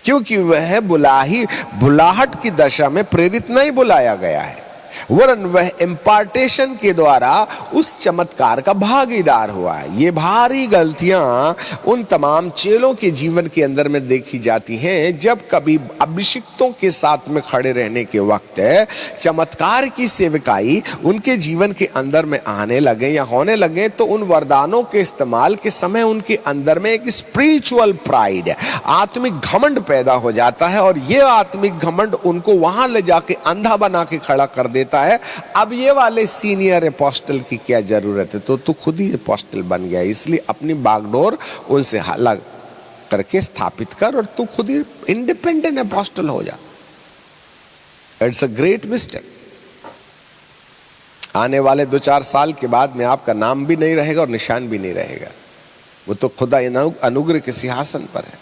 क्योंकि वह बुलाहट की दशा में प्रेरित नहीं बुलाया गया है, वरन वह इम्पार्टेशन के द्वारा उस चमत्कार का भागीदार हुआ है। ये भारी गलतियां उन तमाम चेलों के जीवन के अंदर में देखी जाती हैं। जब कभी अभिषिक्तों के साथ में खड़े रहने के वक्त चमत्कार की सेवकाई उनके जीवन के अंदर में आने लगे या होने लगे, तो उन वरदानों के इस्तेमाल के समय उनके अंदर में एक स्पिरिचुअल प्राइड, आत्मिक घमंड पैदा हो जाता है, और ये आत्मिक घमंड उनको वहां ले जाके अंधा बना के खड़ा कर देता है। अब ये वाले सीनियर अपोस्टल की क्या जरूरत है, तो तू खुद ही अपोस्टल बन गया, इसलिए अपनी बागडोर उनसे अलग करके स्थापित कर और तू खुद ही इंडिपेंडेंट अपोस्टल हो जा। It's a great mistake. आने वाले 2-4 साल के बाद में आपका नाम भी नहीं रहेगा और निशान भी नहीं रहेगा, वो तो खुदा अनुग्रह के सिंहासन पर है,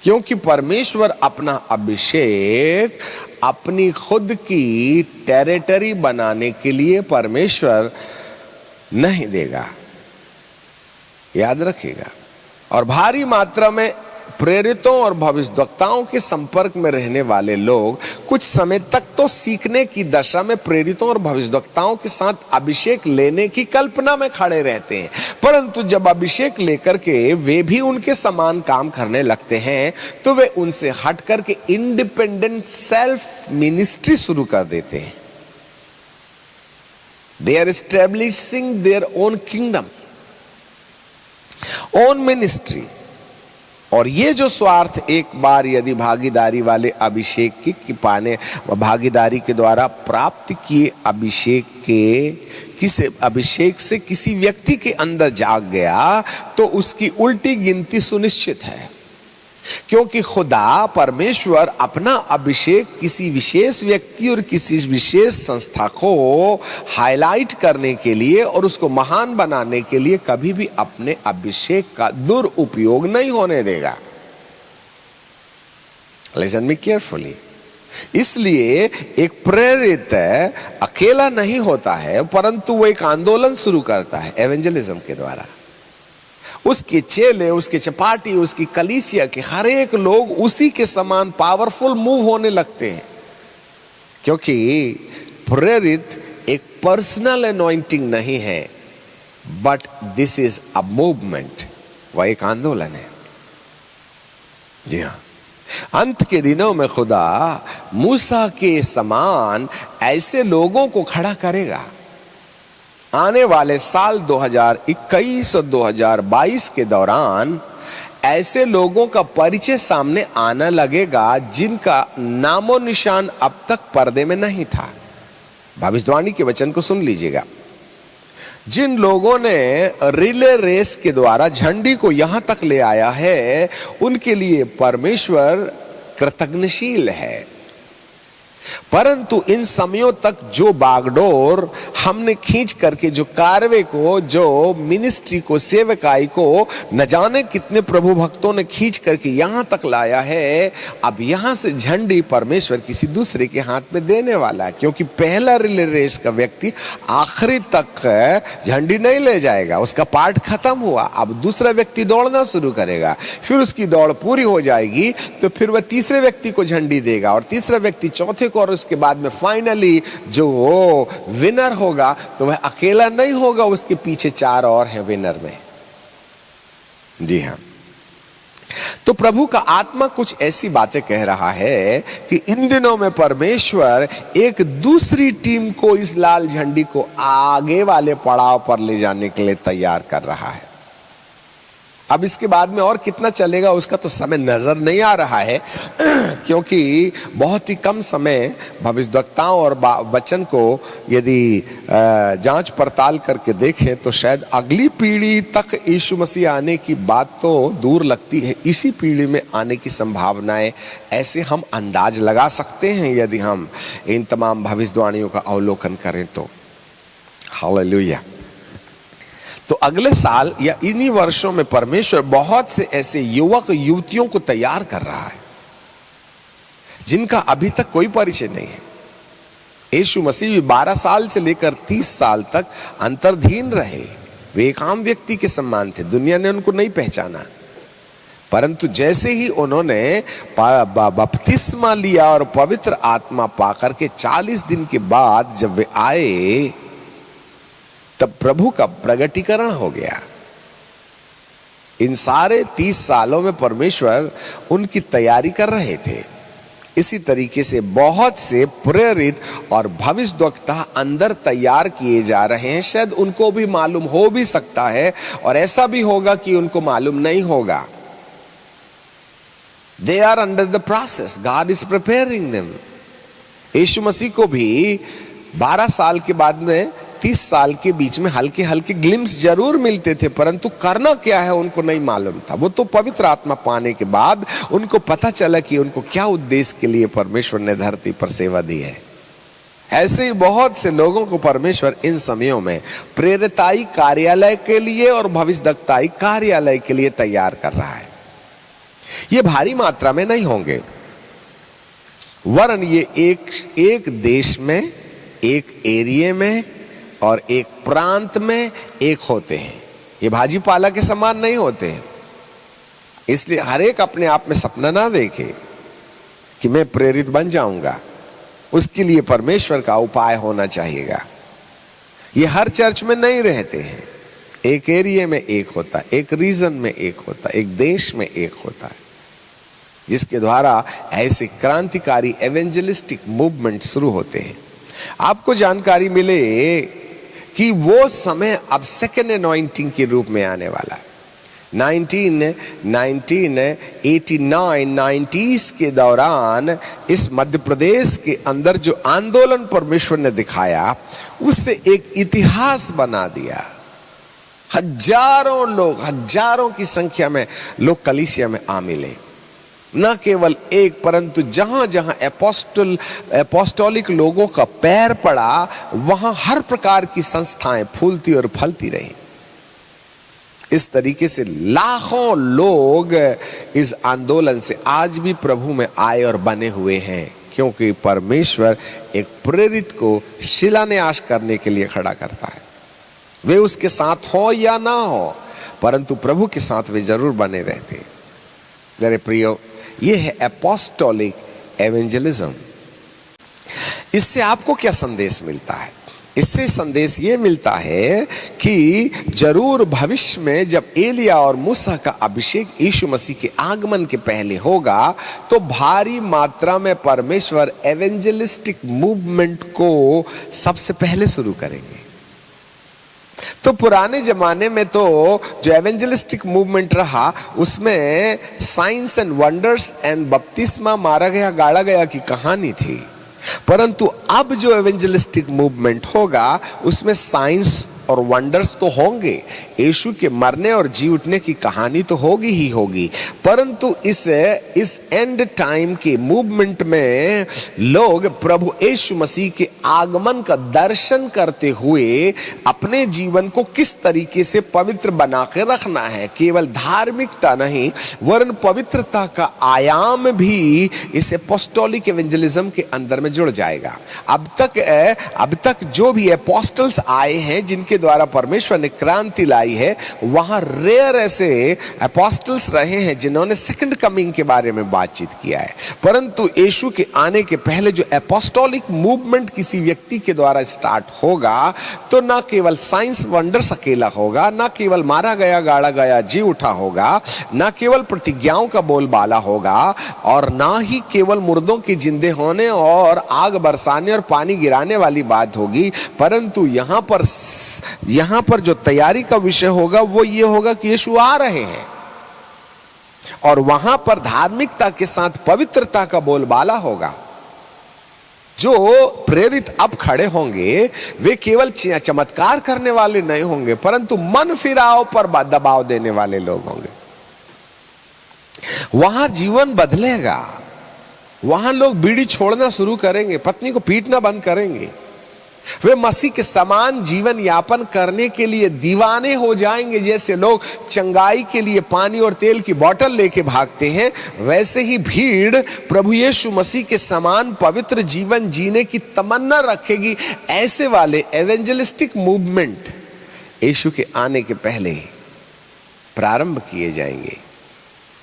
क्योंकि परमेश्वर अपना अभिषेक अपनी खुद की टेरिटरी बनाने के लिए परमेश्वर नहीं देगा, याद रखिएगा। और भारी मात्रा में प्रेरितों और भविष्यवक्ताओं के संपर्क में रहने वाले लोग कुछ समय तक तो सीखने की दशा में प्रेरितों और भविष्यवक्ताओं के साथ अभिषेक लेने की कल्पना में खड़े रहते हैं, परंतु जब अभिषेक लेकर के वे भी उनके समान काम करने लगते हैं, तो वे उनसे हट करके इंडिपेंडेंट सेल्फ मिनिस्ट्री शुरू कर देते हैं। They are establishing their own kingdom, own ministry. और ये जो स्वार्थ एक बार यदि भागीदारी वाले अभिषेक की पाने भागीदारी के द्वारा प्राप्त किए अभिषेक से किसी व्यक्ति के अंदर जाग गया, तो उसकी उल्टी गिनती सुनिश्चित है, क्योंकि खुदा परमेश्वर अपना अभिषेक किसी विशेष व्यक्ति और किसी विशेष संस्था को हाईलाइट करने के लिए और उसको महान बनाने के लिए कभी भी अपने अभिषेक का दुरुपयोग नहीं होने देगा। Listen me carefully. इसलिए एक प्रेरित अकेला नहीं होता है, परंतु वो एक आंदोलन शुरू करता है एवेंजलिज्म के द्वारा। उसके चेले, उसके चपाटी, उसकी कलीसिया के हर एक लोग उसी के समान पावरफुल मूव होने लगते हैं, क्योंकि प्रेरित एक पर्सनल अनॉइंटिंग नहीं है, but this is a movement, वह एक आंदोलन है। जी हाँ, अंत के दिनों में खुदा मूसा के समान ऐसे लोगों को खड़ा करेगा। आने वाले साल 2021 और 2022 के दौरान ऐसे लोगों का परिचय सामने आने लगेगा जिनका नामो निशान अब तक पर्दे में नहीं था। भविष्यवाणी के वचन को सुन लीजिएगा। जिन लोगों ने रिले रेस के द्वारा झंडी को यहां तक ले आया है, उनके लिए परमेश्वर कृतज्ञशील है, परंतु इन समयों तक जो बागडोर हमने खींच करके, जो कारवे को, जो मिनिस्ट्री को, सेवकाई को न जाने कितने प्रभु भक्तों ने खींच करके यहां तक लाया है, अब यहां से झंडी परमेश्वर किसी दूसरे के हाथ में देने वाला है, क्योंकि पहला रिले रेस का व्यक्ति आखिरी तक झंडी नहीं ले जाएगा, उसका पार्ट खत्म हुआ। अब दूसरा व्यक्ति दौड़ना शुरू करेगा, फिर उसकी दौड़ पूरी हो जाएगी, तो फिर वह तीसरे व्यक्ति को झंडी देगा और तीसरा व्यक्ति चौथे, और उसके बाद में फाइनली जो विनर होगा, तो वह अकेला नहीं होगा, उसके पीछे 4 और हैं विनर में। जी हां, तो प्रभु का आत्मा कुछ ऐसी बातें कह रहा है कि इन दिनों में परमेश्वर एक दूसरी टीम को इस लाल झंडी को आगे वाले पड़ाव पर ले जाने के लिए तैयार कर रहा है। अब इसके बाद में और कितना चलेगा उसका तो समय नजर नहीं आ रहा है, क्योंकि बहुत ही कम समय भविष्यवक्ताओं और वचन को यदि जांच पड़ताल करके देखें तो शायद अगली पीढ़ी तक यीशु मसीह आने की बात तो दूर लगती है, इसी पीढ़ी में आने की संभावनाएं ऐसे हम अंदाज लगा सकते हैं यदि हम इन तमाम भविष्यवाणियों का अवलोकन करें तो। हालेलुया। तो अगले साल या इन्हीं वर्षों में परमेश्वर बहुत से ऐसे युवक युवतियों को तैयार कर रहा है जिनका अभी तक कोई परिचय नहीं है। यीशु मसीह भी 12 साल से लेकर 30 साल तक अंतर्धीन रहे। वे एक आम व्यक्ति के समान थे, दुनिया ने उनको नहीं पहचाना, परंतु जैसे ही उन्होंने बपतिस्मा लिया और पवित्र आत्मा पाकर के 40 दिन के बाद जब वे आए तब प्रभु का प्रगटीकरण हो गया। इन सारे 30 सालों में परमेश्वर उनकी तैयारी कर रहे थे। इसी तरीके से बहुत से प्रेरित और भविष्यवक्ता अंदर तैयार किए जा रहे हैं। शायद उनको भी मालूम हो भी सकता है और ऐसा भी होगा कि उनको मालूम नहीं होगा। They are under the process. God is preparing them. यीशु मसीह को भी 12 साल के बाद में 30 साल के बीच में हल्के हल्के ग्लिम्स जरूर मिलते थे, परंतु करना क्या है उनको नहीं मालूम था। वो तो पवित्र आत्मा पाने के बाद उनको पता चला कि उनको क्या उद्देश्य के लिए परमेश्वर ने धरती पर सेवा दी है। ऐसे ही बहुत से लोगों को परमेश्वर इन समयों में प्रेरिताई कार्यालय के लिए और भविष्यवक्ताई कार्यालय के लिए तैयार कर रहा है। ये भारी मात्रा में नहीं होंगे, वरन ये एक देश में, एक एरिया में और एक प्रांत में एक होते हैं। ये भाजी पाला के समान नहीं होते हैं। इसलिए हर एक अपने आप में सपना ना देखे कि मैं प्रेरित बन जाऊंगा। उसके लिए परमेश्वर का उपाय होना चाहिएगा। ये हर चर्च में नहीं रहते हैं। एक एरिया में एक होता है, एक रीजन में एक होता है, एक देश में एक होता है, जिसके द्वारा ऐसे क्रांतिकारी एवेंजलिस्टिक मूवमेंट शुरू होते हैं। आपको जानकारी मिले कि वो समय अब सेकेंड अनॉइंटिंग के रूप में आने वाला है। 1989-90s के दौरान इस मध्य प्रदेश के अंदर जो आंदोलन परमेश्वर ने दिखाया, उससे एक इतिहास बना दिया। हजारों लोग, हजारों की संख्या में लोग कलीसिया में आ मिले। न केवल एक, परंतु जहां जहां एपोस्टोलिक लोगों का पैर पड़ा, वहां हर प्रकार की संस्थाएं फूलती और फलती रही। इस तरीके से लाखों लोग इस आंदोलन से आज भी प्रभु में आए और बने हुए हैं, क्योंकि परमेश्वर एक प्रेरित को शिलान्यास करने के लिए खड़ा करता है। वे उसके साथ हो या ना हो, परंतु प्रभु के साथ वे जरूर बने रहते। मेरे प्रियो, ये है एपोस्टोलिक एवेंजलिज्म। इससे आपको क्या संदेश मिलता है? इससे संदेश ये मिलता है कि जरूर भविष्य में जब एलिया और मूसा का अभिषेक यीशु मसीह के आगमन के पहले होगा, तो भारी मात्रा में परमेश्वर एवेंजलिस्टिक मूवमेंट को सबसे पहले शुरू करेंगे। तो पुराने जमाने में तो जो एवेंजलिस्टिक मूवमेंट रहा, उसमें साइंस एंड वंडर्स एंड बपतिस्मा, मारा गया गाड़ा गया की कहानी थी। परंतु अब जो एवेंजलिस्टिक मूवमेंट होगा, उसमें साइंस और वंडर्स तो होंगे, यीशु के मरने और जी उठने की कहानी तो होगी ही होगी, परंतु इस एंड टाइम के मूवमेंट में लोग प्रभु यीशु मसीह के आगमन का दर्शन करते हुए अपने जीवन को किस तरीके से पवित्र बना के रखना है। केवल धार्मिकता नहीं, वरन पवित्रता का आयाम भी इस एपोस्टोलिक एवेंजलिज्म के अंदर में जुड़ जाएगा। अब तक जो भी एपोस्टल्स आए हैं, जिनके द्वारा परमेश्वर ने क्रांति लाई है, वहां रेयर ऐसे एपोस्टल्स रहे हैं जिन्होंने सेकंड कमिंग के बारे में बातचीत किया है। परंतु यीशु के आने के पहले जो एपोस्टोलिक मूवमेंट किसी व्यक्ति के द्वारा स्टार्ट होगा, तो ना केवल साइंस वंडर्स अकेला होगा, ना केवल मारा गया गाड़ा गया जी उठा होगा, ना केवल प्रतिज्ञाओं का बोलबाला होगा, और ना ही केवल मुर्दों के जिंदे होने और आग बरसाने और पानी गिराने वाली बात होगी, परंतु यहाँ पर जो तैयारी का विषय होगा वो ये होगा कि यीशु आ रहे हैं। और वहां पर धार्मिकता के साथ पवित्रता का बोलबाला होगा। जो प्रेरित अब खड़े होंगे वे केवल चमत्कार करने वाले नहीं होंगे, परंतु मन फिराव पर दबाव देने वाले लोग होंगे। वहां जीवन बदलेगा, वहां लोग बीड़ी छोड़ना शुरू करेंगे, पत्नी को पीटना बंद करेंगे। वे मसीह के समान जीवन यापन करने के लिए दीवाने हो जाएंगे। जैसे लोग चंगाई के लिए पानी और तेल की बोतल लेके भागते हैं, वैसे ही भीड़ प्रभु यीशु मसीह के समान पवित्र जीवन जीने की तमन्ना रखेगी। ऐसे वाले एवेंजलिस्टिक मूवमेंट यीशु के आने के पहले प्रारंभ किए जाएंगे।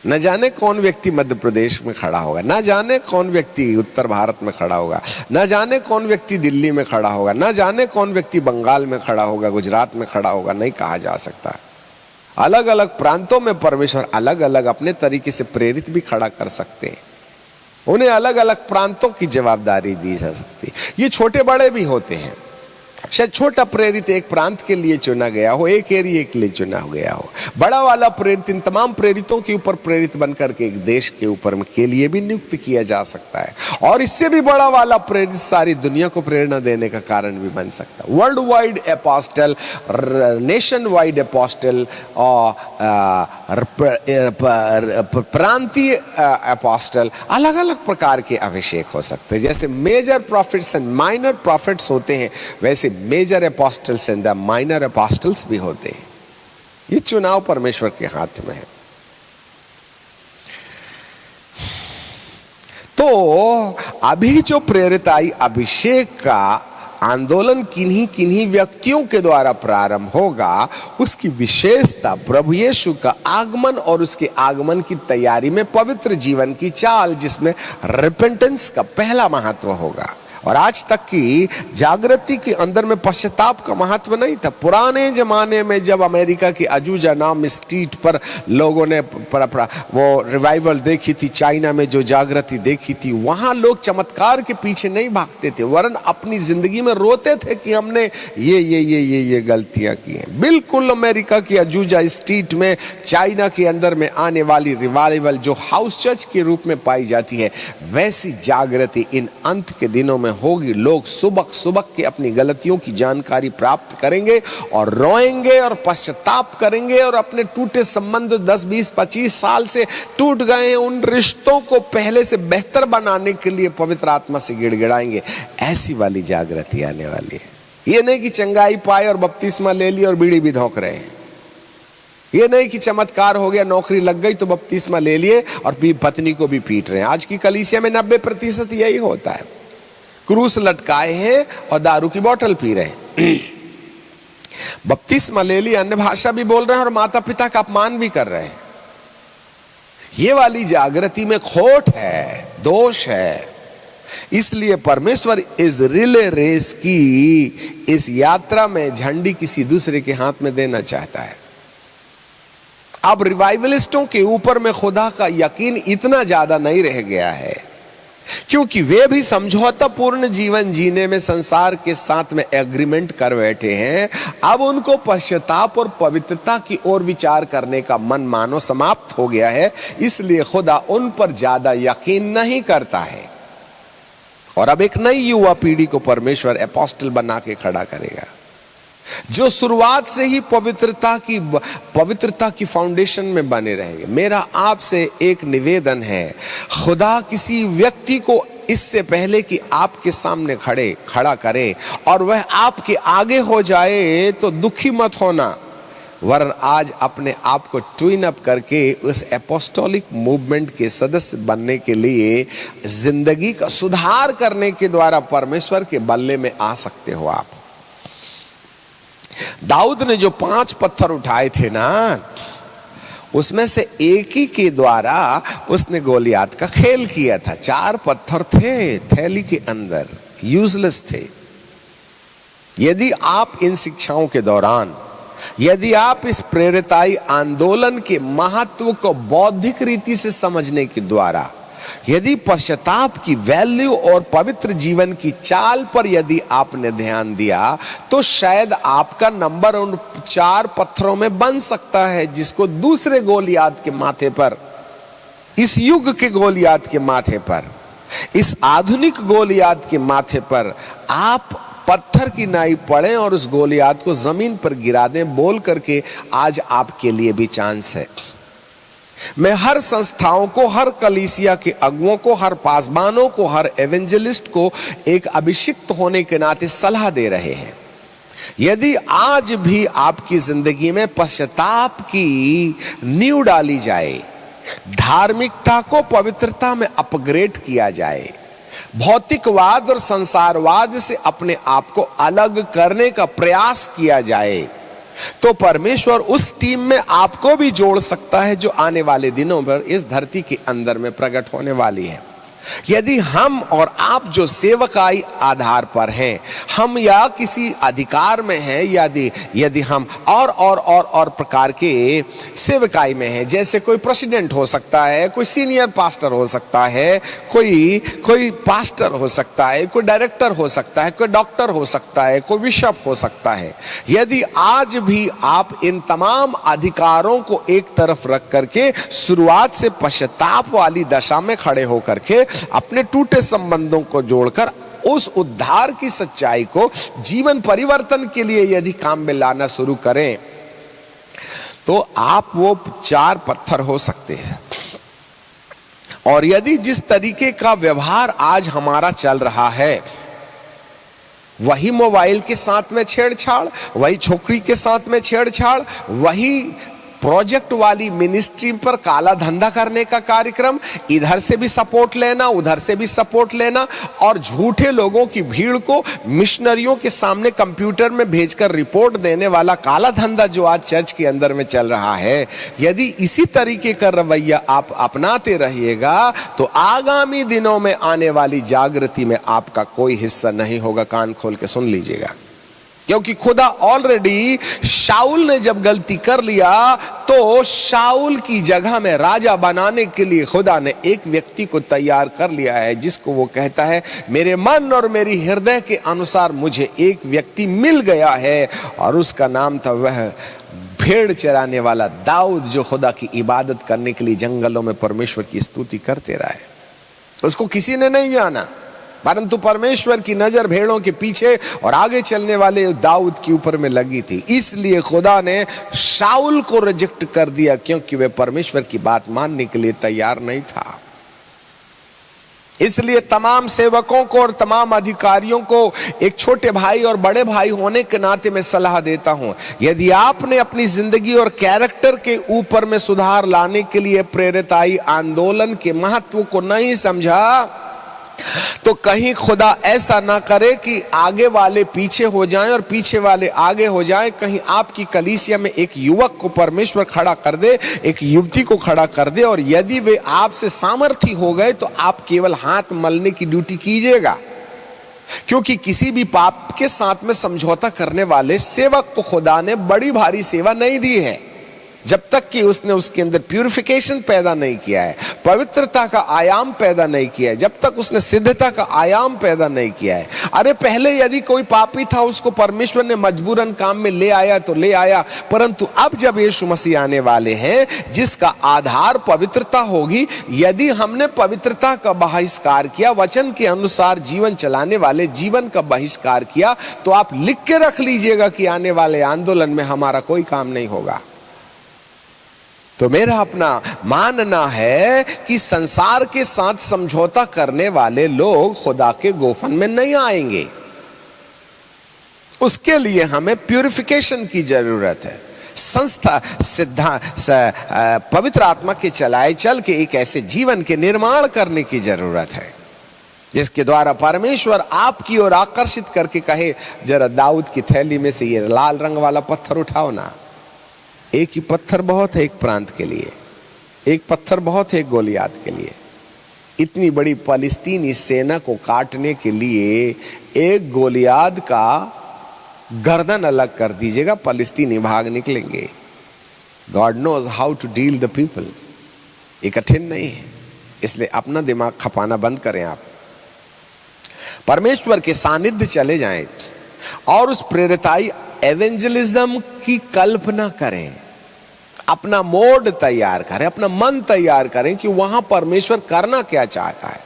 न जाने कौन व्यक्ति मध्य प्रदेश में खड़ा होगा, न जाने कौन व्यक्ति उत्तर भारत में खड़ा होगा, न जाने कौन व्यक्ति दिल्ली में खड़ा होगा, न जाने कौन व्यक्ति बंगाल में खड़ा होगा, गुजरात में खड़ा होगा, नहीं कहा जा सकता। अलग अलग प्रांतों में परमेश्वर अलग अलग अपने तरीके से प्रेरित भी खड़ा कर सकते हैं। उन्हें अलग अलग प्रांतों की जवाबदारी दी जा सकती। ये छोटे बड़े भी होते हैं। शायद छोटा प्रेरित एक प्रांत के लिए चुना गया हो, एक एरिया के लिए चुना गया हो। बड़ा वाला प्रेरित इन तमाम प्रेरितों के ऊपर प्रेरित बनकर के एक देश के ऊपर के लिए भी नियुक्त किया जा सकता है। और इससे भी बड़ा वाला प्रेरित सारी दुनिया को प्रेरणा देने का कारण भी बन सकता है। World wide apostle, nation wide apostle और प्रांतीय अपोस्टल, अलग अलग प्रकार के अभिषेक हो सकते हैं। जैसे major prophets and minor prophets होते हैं, वैसे major apostles and the minor apostles भी होते हैं। ये चुनाव परमेश्वर के हाथ में है। तो अभी जो प्रेरिताई अभिषेक का आंदोलन किन्हीं किन्हीं व्यक्तियों के द्वारा प्रारंभ होगा, उसकी विशेषता प्रभु यीशु का आगमन और उसके आगमन की तैयारी में पवित्र जीवन की चाल, जिसमें रिपेंटेंस का पहला महत्व होगा। और आज तक की जागृति के अंदर में पश्चाताप का महत्व नहीं था। पुराने जमाने में जब अमेरिका की अजूजा नाम स्ट्रीट पर लोगों ने वो रिवाइवल देखी थी, चाइना में जो जागृति देखी थी, वहां लोग चमत्कार के पीछे नहीं भागते थे, वरन अपनी जिंदगी में रोते थे कि हमने ये गलतियां की हैं। बिल्कुल अमेरिका की अजूजा स्ट्रीट में, चाइना के अंदर में आने वाली रिवाइवल जो हाउस चर्च के रूप में पाई जाती है, वैसी जागृति इन अंत के दिनों में होगी। लोग सुबह के अपनी गलतियों की जानकारी प्राप्त करेंगे और रोएंगे और पश्चाताप करेंगे और अपने टूटे संबंध 10, 20, 25 साल से टूट गए हैं, उन रिश्तों को पहले से बेहतर बनाने के लिए पवित्र आत्मा से गिड़गिड़ाएंगे। ऐसी वाली जागृति आने वाली है। ये नहीं कि चंगाई पाए और बपतिस्मा ले ली और बीड़ी भी धोंक रहे हैं। ये नहीं कि चमत्कार हो गया, नौकरी लग गई तो बपतिस्मा ले लिए और पत्नी को भी पीट रहे हैं। आज की कलीसिया में 90% यही होता है। क्रूस लटकाए हैं और दारू की बोतल पी रहे हैं। बपतिस्मा ले ली, अन्य भाषा भी बोल रहे हैं और माता पिता का अपमान भी कर रहे हैं। ये वाली जागृति में खोट है, दोष है। इसलिए परमेश्वर इस रिले रेस की इस यात्रा में झंडी किसी दूसरे के हाथ में देना चाहता है। अब रिवाइवलिस्टों के ऊपर में खुदा का यकीन इतना ज्यादा नहीं रह गया है, क्योंकि वे भी समझौतापूर्ण जीवन जीने में संसार के साथ में एग्रीमेंट कर बैठे हैं। अब उनको पश्चाताप और पवित्रता की ओर विचार करने का मन मानो समाप्त हो गया है। इसलिए खुदा उन पर ज्यादा यकीन नहीं करता है। और अब एक नई युवा पीढ़ी को परमेश्वर अपोस्टल बना के खड़ा करेगा, जो शुरुआत से ही पवित्रता की फाउंडेशन में बने रहेंगे। मेरा आपसे एक निवेदन है, खुदा किसी व्यक्ति को इससे पहले कि आपके सामने खड़ा करे और वह आपके आगे हो जाए तो दुखी मत होना, वरन आज अपने आप को ट्यून अप करके उस अपोस्टोलिक मूवमेंट के सदस्य बनने के लिए जिंदगी का सुधार करने के द्वारा परमेश्वर के बल्ले में आ सकते हो आप। दाऊद ने जो 5 पत्थर उठाए थे ना, उसमें से एक ही के द्वारा उसने गोलियात का खेल किया था। 4 पत्थर थे थैली के अंदर, यूजलेस थे। यदि आप इन शिक्षाओं के दौरान, यदि आप इस प्रेरिताई आंदोलन के महत्व को बौद्धिक रीति से समझने के द्वारा, यदि पश्चाताप की वैल्यू और पवित्र जीवन की चाल पर यदि आपने ध्यान दिया, तो शायद आपका नंबर उन 4 पत्थरों में बन सकता है जिसको दूसरे गोलियात के माथे पर इस युग के गोलियात के माथे पर, इस आधुनिक गोलियात के माथे पर आप पत्थर की नाई पड़े और उस गोलियात को जमीन पर गिरा दें, बोल करके आज आपके लिए भी चांस है। मैं हर संस्थाओं को, हर कलीसिया के अगुओं को, हर पासबानों को, हर एवेंजलिस्ट को एक अभिषिक्त होने के नाते सलाह दे रहे हैं। यदि आज भी आपकी जिंदगी में पश्चाताप की नींव डाली जाए, धार्मिकता को पवित्रता में अपग्रेड किया जाए, भौतिकवाद और संसारवाद से अपने आप को अलग करने का प्रयास किया जाए, तो परमेश्वर उस टीम में आपको भी जोड़ सकता है जो आने वाले दिनों पर इस धरती के अंदर में प्रकट होने वाली है। यदि हम और आप जो सेवकाई आधार पर हैं, हम या किसी अधिकार में हैं, यदि हम और प्रकार के सेवकाई में हैं, जैसे कोई प्रेसिडेंट हो सकता है, कोई सीनियर पास्टर हो सकता है, कोई पास्टर हो सकता है, कोई डायरेक्टर हो सकता है, कोई डॉक्टर हो सकता है, कोई बिशप हो सकता है, यदि आज भी आप इन तमाम अधिकारों को एक तरफ रख करके शुरुआत से पश्चाताप वाली दशा में खड़े होकर के अपने टूटे संबंधों को जोड़कर उस उद्धार की सच्चाई को जीवन परिवर्तन के लिए यदि काम में लाना शुरू करें, तो आप वो 4 पत्थर हो सकते हैं। और यदि जिस तरीके का व्यवहार आज हमारा चल रहा है, वही मोबाइल के साथ में छेड़छाड़, वही छोकरी के साथ में छेड़छाड़, वही प्रोजेक्ट वाली मिनिस्ट्री पर काला धंधा करने का कार्यक्रम, इधर से भी सपोर्ट लेना, उधर से भी सपोर्ट लेना, और झूठे लोगों की भीड़ को मिशनरियों के सामने कंप्यूटर में भेजकर रिपोर्ट देने वाला काला धंधा जो आज चर्च के अंदर में चल रहा है, यदि इसी तरीके का रवैया आप अपनाते रहिएगा तो आगामी दिनों में आने वाली जागृति में आपका कोई हिस्सा नहीं होगा। कान खोल के सुन लीजिएगा, क्योंकि खुदा ऑलरेडी शाऊल ने जब गलती कर लिया तो शाऊल की जगह में राजा बनाने के लिए खुदा ने एक व्यक्ति को तैयार कर लिया है, जिसको वो कहता है मेरे मन और मेरी हृदय के अनुसार मुझे एक व्यक्ति मिल गया है, और उसका नाम था वह भेड़ चराने वाला दाऊद, जो खुदा की इबादत करने के लिए जंगलों में परमेश्वर की स्तुति करते रहा है। उसको किसी ने नहीं जाना, परंतु परमेश्वर की नजर भेड़ों के पीछे और आगे चलने वाले दाऊद के ऊपर में लगी थी। इसलिए खुदा ने शाऊल को रिजेक्ट कर दिया, क्योंकि वह परमेश्वर की बात मानने के लिए तैयार नहीं था। इसलिए तमाम सेवकों को और तमाम अधिकारियों को एक छोटे भाई और बड़े भाई होने के नाते मैं सलाह देता हूं, यदि आपने अपनी जिंदगी और कैरेक्टर के ऊपर में सुधार लाने के लिए प्रेरिताई आंदोलन के महत्व को नहीं समझा, तो कहीं खुदा ऐसा ना करे कि आगे वाले पीछे हो जाएं और पीछे वाले आगे हो जाएं। कहीं आपकी कलीसिया में एक युवक को परमेश्वर खड़ा कर दे, एक युवती को खड़ा कर दे, और यदि वे आपसे सामर्थी हो गए तो आप केवल हाथ मलने की ड्यूटी कीजिएगा, क्योंकि किसी भी पाप के साथ में समझौता करने वाले सेवक को खुदा ने बड़ी भारी सेवा नहीं दी है, जब तक कि उसने उसके अंदर प्यूरिफिकेशन पैदा नहीं किया है, पवित्रता का आयाम पैदा नहीं किया है, जब तक उसने सिद्धता का आयाम पैदा नहीं किया है। अरे पहले यदि कोई पापी था, उसको परमेश्वर ने मजबूरन काम में ले आया तो ले आया, परंतु अब जब यीशु मसीह आने वाले हैं, जिसका आधार पवित्रता होगी, यदि हमने पवित्रता का बहिष्कार किया, वचन के अनुसार जीवन चलाने वाले जीवन का बहिष्कार किया, तो आप लिख के रख लीजिएगा कि आने वाले आंदोलन में हमारा कोई काम नहीं होगा। तो मेरा अपना मानना है कि संसार के साथ समझौता करने वाले लोग खुदा के गोफन में नहीं आएंगे। उसके लिए हमें प्यूरिफिकेशन की जरूरत है, संस्था पवित्र आत्मा के चलाए चल के एक ऐसे जीवन के निर्माण करने की जरूरत है जिसके द्वारा परमेश्वर आपकी ओर आकर्षित करके कहे, जरा दाऊद की थैली में से ये लाल रंग वाला पत्थर उठाओ ना। एक ही पत्थर बहुत है एक प्रांत के लिए, एक पत्थर बहुत है एक गोलियात के लिए। इतनी बड़ी फलस्तीनी सेना को काटने के लिए एक गोलियात का गर्दन अलग कर दीजिएगा, फलस्तीनी भाग निकलेंगे। God knows how to deal the people. ये कठिन नहीं है, इसलिए अपना दिमाग खपाना बंद करें। आप परमेश्वर के सानिध्य चले जाएं और उस प्रेरिताई एवेंजलिज्म की कल्पना करें। अपना मोड तैयार करें, अपना मन तैयार करें कि वहां परमेश्वर करना क्या चाहता है।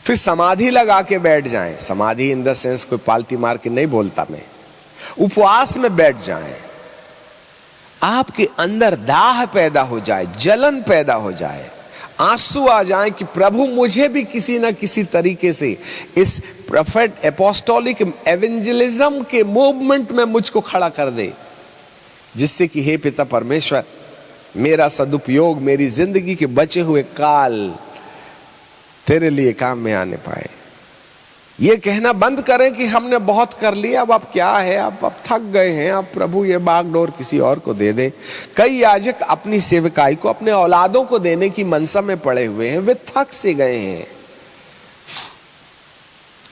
फिर समाधि लगा के बैठ जाएं। समाधि इन द सेंस कोई पालती मार के नहीं बोलता मैं, उपवास में बैठ जाएं। आपके अंदर दाह पैदा हो जाए, जलन पैदा हो जाए, आंसू आ जाए कि प्रभु मुझे भी किसी ना किसी तरीके से इस प्रोफेट एपोस्टोलिक एवेंजलिज्म के मूवमेंट में मुझको खड़ा कर दे, जिससे कि हे पिता परमेश्वर, मेरा सदुपयोग, मेरी जिंदगी के बचे हुए काल तेरे लिए काम में आने पाए। ये कहना बंद करें कि हमने बहुत कर लिया, अब क्या है, अब थक गए हैं, अब प्रभु ये बागडोर किसी और को दे दे। कई याजक अपनी सेवकाई को अपने औलादों को देने की मनसा में पड़े हुए हैं, वे थक से गए हैं।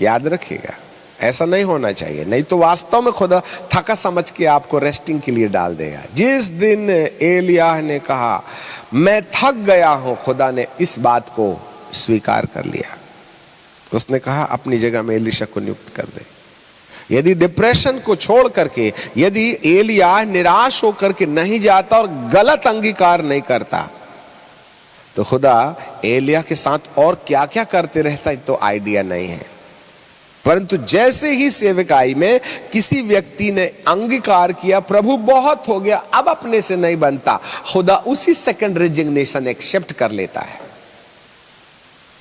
याद रखिएगा, ऐसा नहीं होना चाहिए, नहीं तो वास्तव में खुदा थका समझ के आपको रेस्टिंग के लिए डाल देगा। जिस दिन एलिय्याह ने कहा मैं थक गया हूं, खुदा ने इस बात को स्वीकार कर लिया। उसने कहा अपनी जगह में एलीशा को नियुक्त कर दे। यदि डिप्रेशन को छोड़ करके, यदि एलिय्याह निराश होकर के नहीं जाता और गलत अंगीकार नहीं करता, तो खुदा एलिय्याह के साथ और क्या क्या करते रहता तो आइडिया नहीं है। परंतु जैसे ही सेवकाई में किसी व्यक्ति ने अंगीकार किया, प्रभु बहुत हो गया, अब अपने से नहीं बनता, खुदा उसी सेकंड रेजिग्नेशन एक्सेप्ट कर लेता है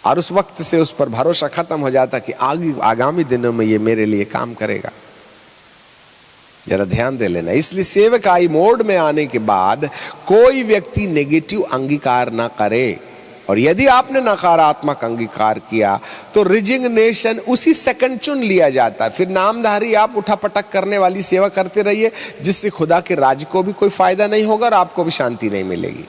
और उस वक्त से उस पर भरोसा खत्म हो जाता कि आगामी दिनों में ये मेरे लिए काम करेगा। जरा ध्यान दे लेना। इसलिए सेवकाई मोड में आने के बाद कोई व्यक्ति नेगेटिव अंगीकार ना करे, और यदि आपने नकारात्मक अंगीकार किया तो रिजिग्नेशन उसी सेकंड चुन लिया जाता है। फिर नामधारी आप उठापटक करने वाली सेवा करते रहिए, जिससे खुदा के राज्य को भी कोई फायदा नहीं होगा और आपको भी शांति नहीं मिलेगी।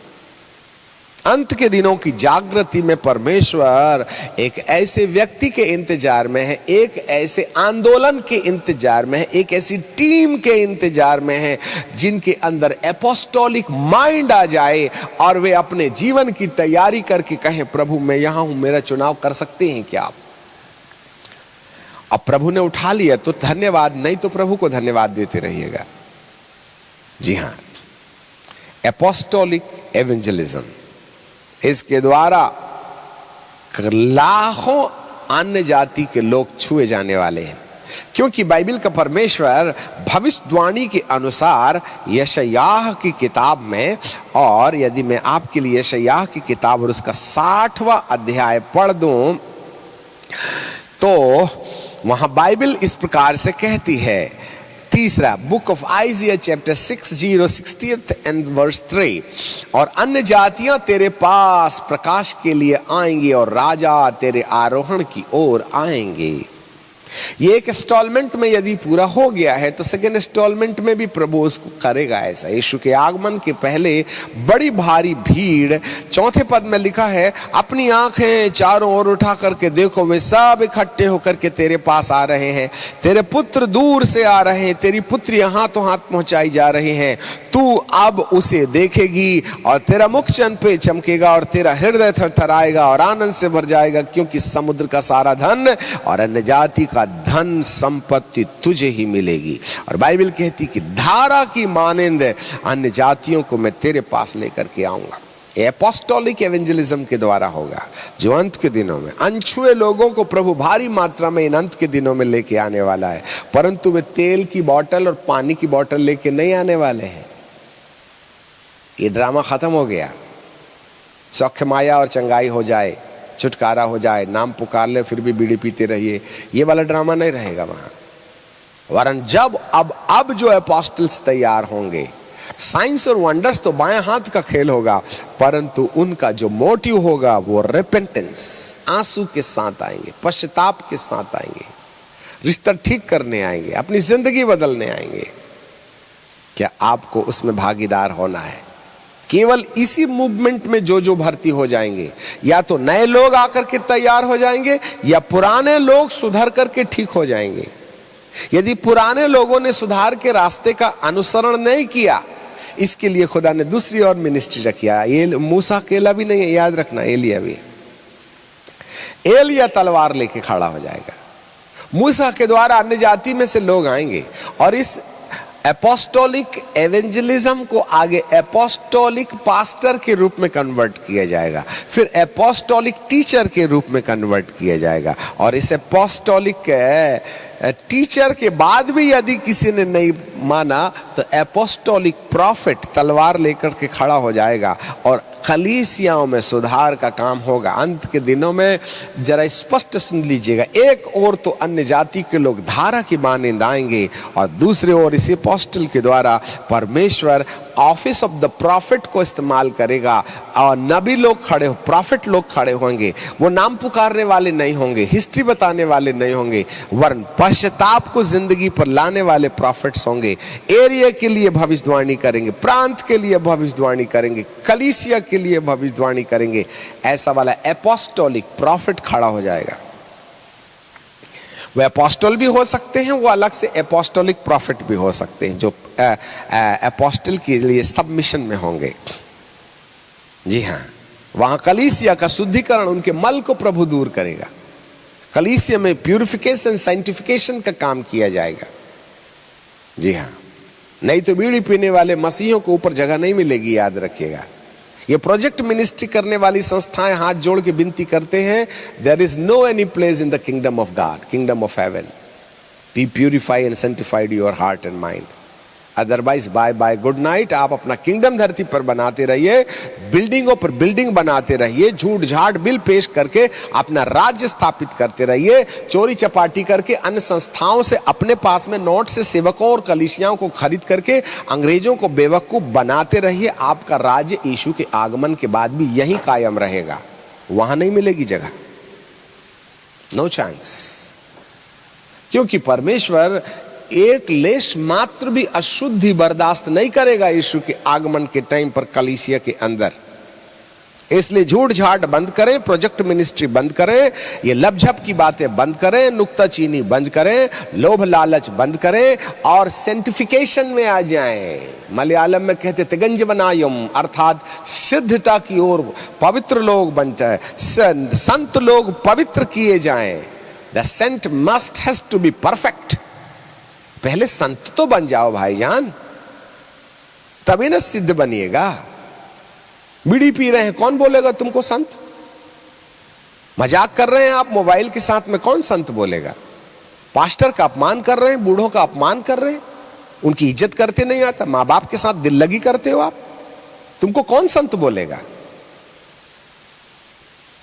अंत के दिनों की जागृति में परमेश्वर एक ऐसे व्यक्ति के इंतजार में है, एक ऐसे आंदोलन के इंतजार में है, एक ऐसी टीम के इंतजार में है जिनके अंदर एपोस्टोलिक माइंड आ जाए और वे अपने जीवन की तैयारी करके कहें प्रभु मैं यहां हूं, मेरा चुनाव कर सकते हैं क्या आप? अब प्रभु ने उठा लिया तो धन्यवाद, नहीं तो प्रभु को धन्यवाद देते रहिएगा। जी हां, एपोस्टोलिक एवेंजलिज्म, इसके द्वारा लाखों अन्य जाति के लोग छुए जाने वाले हैं, क्योंकि बाइबल का परमेश्वर भविष्यवाणी के अनुसार यशायाह की किताब में, और यदि मैं आपके लिए यशायाह की किताब और उसका 60वां अध्याय पढ़ दूं तो वहां बाइबल इस प्रकार से कहती है। तीसरा book of Isaiah chapter 60 and verse 3, और अन्य जातियां तेरे पास प्रकाश के लिए आएंगी और राजा तेरे आरोहण की ओर आएंगे। ये एक इंस्टॉलमेंट में यदि पूरा हो गया है तो सेकेंड इंस्टॉलमेंट में भी प्रभु उसको करेगा ऐसा। यीशु के आगमन के पहले बड़ी भारी भीड़, चौथे पद में लिखा है अपनी आंखें चारों ओर उठा करके देखो, वे सब इकट्ठे होकर के तेरे पास आ रहे हैं, तेरे पुत्र दूर से आ रहे हैं, तेरी पुत्री हाथों हाथ पहुंचाई जा रही हैं। तू अब उसे देखेगी और तेरा मुख चन पे चमकेगा और तेरा हृदय थरथराएगा और आनंद से भर जाएगा, क्योंकि समुद्र का सारा धन और अन्य जाति का धन संपत्ति तुझे ही मिलेगी। और बाइबल कहती कि धारा की मानंद अन्य जातियों को मैं तेरे पास लेकर के आऊंगा। एपोस्टोलिक एवेंजलिज्म के द्वारा होगा, जो अंत के दिनों में अनछुए लोगों को प्रभु भारी मात्रा में इन अंत के दिनों में लेके आने वाला है। परंतु वे तेल की बोतल और पानी की बोतल लेके नहीं आने वाले हैं। ये ड्रामा खत्म हो गया। सौख्य माया और चंगाई हो जाए, छुटकारा हो जाए, नाम पुकार ले फिर भी बीड़ी पीते रहिए, ये वाला ड्रामा नहीं रहेगा वहां। वरन जब अब जो अपोस्टल्स तैयार होंगे, साइंस और वंडर्स तो बाएं हाथ का खेल होगा, परंतु उनका जो मोटिव होगा वो रिपेंटेंस, आंसू के साथ आएंगे, पश्चाताप के साथ आएंगे, रिश्ता ठीक करने आएंगे, अपनी जिंदगी बदलने आएंगे। क्या आपको उसमें भागीदार होना है? केवल इसी मूवमेंट में जो भर्ती हो जाएंगे, या तो नए लोग आकर के तैयार हो जाएंगे या पुराने लोग सुधर करके ठीक हो जाएंगे। यदि पुराने लोगों ने सुधार के रास्ते का अनुसरण नहीं किया, इसके लिए खुदा ने दूसरी और मिनिस्ट्री रखी है। ये मूसा अकेला भी नहीं है, याद रखना, एलिया भी। एलिया तलवार लेके खड़ा हो जाएगा। मूसा के द्वारा अन्य जाति में से लोग आएंगे और इस एपोस्टोलिक एवेंजलिज्म को आगे एपोस्टोलिक पास्टर के रूप में कन्वर्ट किया जाएगा, फिर एपोस्टोलिक टीचर के रूप में कन्वर्ट किया जाएगा। और इस एपोस्टोलिक टीचर के बाद भी यदि किसी ने नहीं माना तो एपोस्टोलिक प्रॉफिट तलवार लेकर के खड़ा हो जाएगा और कलीसियाओं में सुधार का काम होगा। अंत के दिनों में जरा स्पष्ट सुन लीजिएगा, एक ओर तो अन्य जाति के लोग धारा की मानंद आएंगे और दूसरे ओर इस अपोस्टल के द्वारा परमेश्वर ऑफिस ऑफ द प्रॉफिट को इस्तेमाल करेगा और नबी लोग खड़े हो, प्रॉफिट लोग खड़े होंगे। वो नाम पुकारने वाले नहीं होंगे, हिस्ट्री बताने वाले नहीं होंगे, वरन पश्चाताप को जिंदगी पर लाने वाले प्रॉफिट्स होंगे। एरिया के लिए भविष्यवाणी करेंगे, प्रांत के लिए भविष्यवाणी करेंगे, कलीसिया के लिए भविष्यवाणी करेंगे। ऐसा वाला एपोस्टोलिक प्रॉफिट खड़ा हो जाएगा। वो एपोस्टल भी हो सकते हैं, वो अलग से एपोस्टोलिक प्रॉफिट भी हो सकते हैं जो एपोस्टल के लिए सबमिशन में होंगे। जी हाँ, वहां कलीसिया का शुद्धिकरण, उनके मल को प्रभु दूर करेगा। कलीसिया में प्यूरिफिकेशन, साइंटिफिकेशन का काम किया जाएगा। जी हाँ, नहीं तो बीड़ी पीने वाले मसीहों को ऊपर जगह नहीं मिलेगी, याद रखिएगा। ये प्रोजेक्ट मिनिस्ट्री करने वाली संस्थाएं हाथ जोड़ के विनती करते हैं, there is no any place in the kingdom of God, kingdom of heaven. Be purify and sanctified your heart and mind, otherwise bye bye good night. आप अपना किंगडम धरती पर बनाते रहिए, बिल्डिंगों पर बिल्डिंग बनाते रहिए, झूठ झाट बिल पेश करके अपना राज्य स्थापित करते रहिए, चोरी चपाटी करके अन्य संस्थाओं से अपने पास में नोट से सेवकों और कलीसियाओं को खरीद करके अंग्रेजों को बेवकूफ बनाते रहिए। आपका राज्य यीशु के आगमन के बाद भी यही कायम रहेगा, वहां नहीं मिलेगी जगह, नो चांस। क्योंकि परमेश्वर एक लेश मात्र भी अशुद्धि बर्दाश्त नहीं करेगा यीशु के आगमन के टाइम पर कलीसिया के अंदर। इसलिए झूठ झाट बंद करें, प्रोजेक्ट मिनिस्ट्री बंद करें, ये लपझप की बातें बंद करें, नुक्ताचीनी बंद करें, लोभ लालच बंद करें और सेंटिफिकेशन में आ जाएं। मलयालम में कहते तिगंजवनायम, अर्थात सिद्धता की ओर पवित्र लोग बन जाए, संत लोग पवित्र किए जाएं। The saint must has to be perfect. पहले संत तो बन जाओ भाईजान, तभी ना सिद्ध बनिएगा। बीड़ी पी रहे हैं, कौन बोलेगा तुमको संत? मजाक कर रहे हैं आप मोबाइल के साथ में, कौन संत बोलेगा? पास्टर का अपमान कर रहे हैं, बूढ़ों का अपमान कर रहे हैं, उनकी इज्जत करते नहीं आता, मां बाप के साथ दिल लगी करते हो आप, तुमको कौन संत बोलेगा?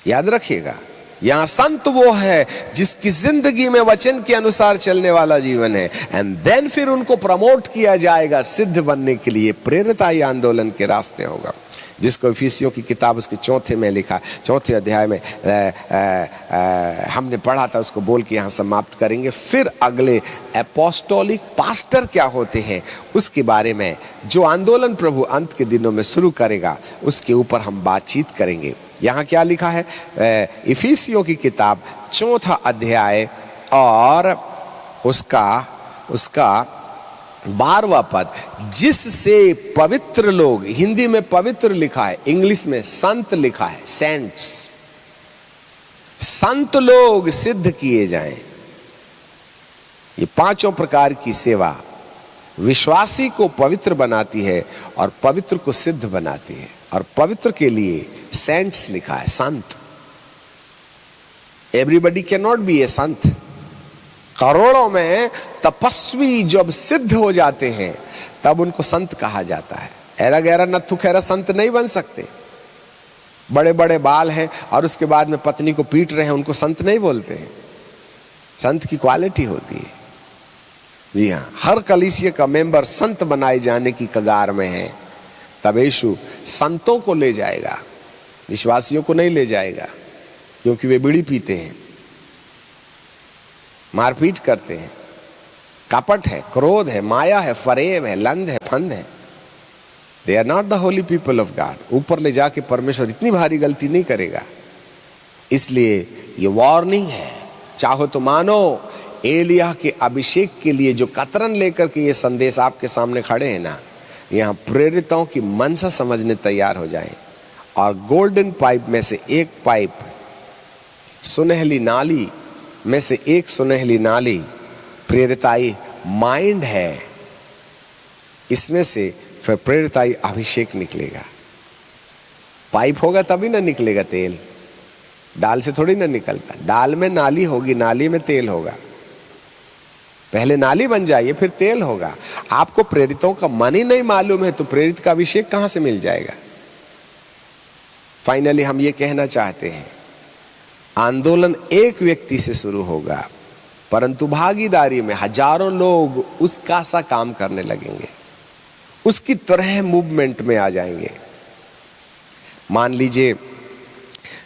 याद रखिएगा, यहां संत वो है जिसकी जिंदगी में वचन के अनुसार चलने वाला जीवन है। एंड देन फिर उनको प्रमोट किया जाएगा सिद्ध बनने के लिए, प्रेरिताई आंदोलन के रास्ते होगा, जिसको इफिसियों की किताब उसके चौथे अध्याय में हमने पढ़ा था, उसको बोल के यहां समाप्त करेंगे। फिर अगले एपोस्टोलिक पास्टर क्या होते हैं उसके बारे में, जो आंदोलन प्रभु अंत के दिनों में शुरू करेगा, उसके ऊपर हम बातचीत करेंगे। यहां क्या लिखा है? इफिसियों की किताब 4 अध्याय और उसका 12वां पद, जिससे पवित्र लोग, हिंदी में पवित्र लिखा है, इंग्लिश में संत लिखा है, सेंट्स, संत लोग सिद्ध किए जाएं। ये 5 प्रकार की सेवा विश्वासी को पवित्र बनाती है और पवित्र को सिद्ध बनाती है। और पवित्र के लिए सेंट्स लिखा है, संत। एवरीबडी कैन नॉट बी ए संत। करोड़ों में तपस्वी जब सिद्ध हो जाते हैं तब उनको संत कहा जाता है। ऐरा गैरा नत्थु खैरा संत नहीं बन सकते। बड़े बड़े बाल हैं और उसके बाद में पत्नी को पीट रहे हैं, उनको संत नहीं बोलते हैं। संत की क्वालिटी होती है। जी हाँ, हर कलीसिया का मेंबर संत बनाए जाने की कगार में है। तब यीशु संतों को ले जाएगा, विश्वासियों को नहीं ले जाएगा, क्योंकि वे बीड़ी पीते हैं, मारपीट करते हैं, कपट है, क्रोध है, माया है, फरेब है, लंध है, फंद है। They are not the holy people of God. ऊपर ले जाके परमेश्वर इतनी भारी गलती नहीं करेगा। इसलिए ये वार्निंग है। चाहो तो मानो, एलिया के अभिषेक के लिए जो कतरन लेकर के ये संदेश आपके सामने खड़े हैं ना, यहां प्रेरितों की मनसा समझने तैयार हो जाएं। और गोल्डन पाइप में से एक पाइप, सुनहली नाली में से एक सुनहली नाली प्रेरिताई माइंड है। इसमें से फिर प्रेरिताई अभिषेक निकलेगा। पाइप होगा तभी ना निकलेगा तेल, डाल से थोड़ी ना निकलता। डाल में नाली होगी, नाली में तेल होगा। पहले नाली बन जाइए फिर तेल होगा। आपको प्रेरितों का मन ही नहीं मालूम है तो प्रेरित का अभिषेक कहां से मिल जाएगा। फाइनली हम ये कहना चाहते हैं, आंदोलन एक व्यक्ति से शुरू होगा, परंतु भागीदारी में हजारों लोग उसका सा काम करने लगेंगे, उसकी तरह मूवमेंट में आ जाएंगे। मान लीजिए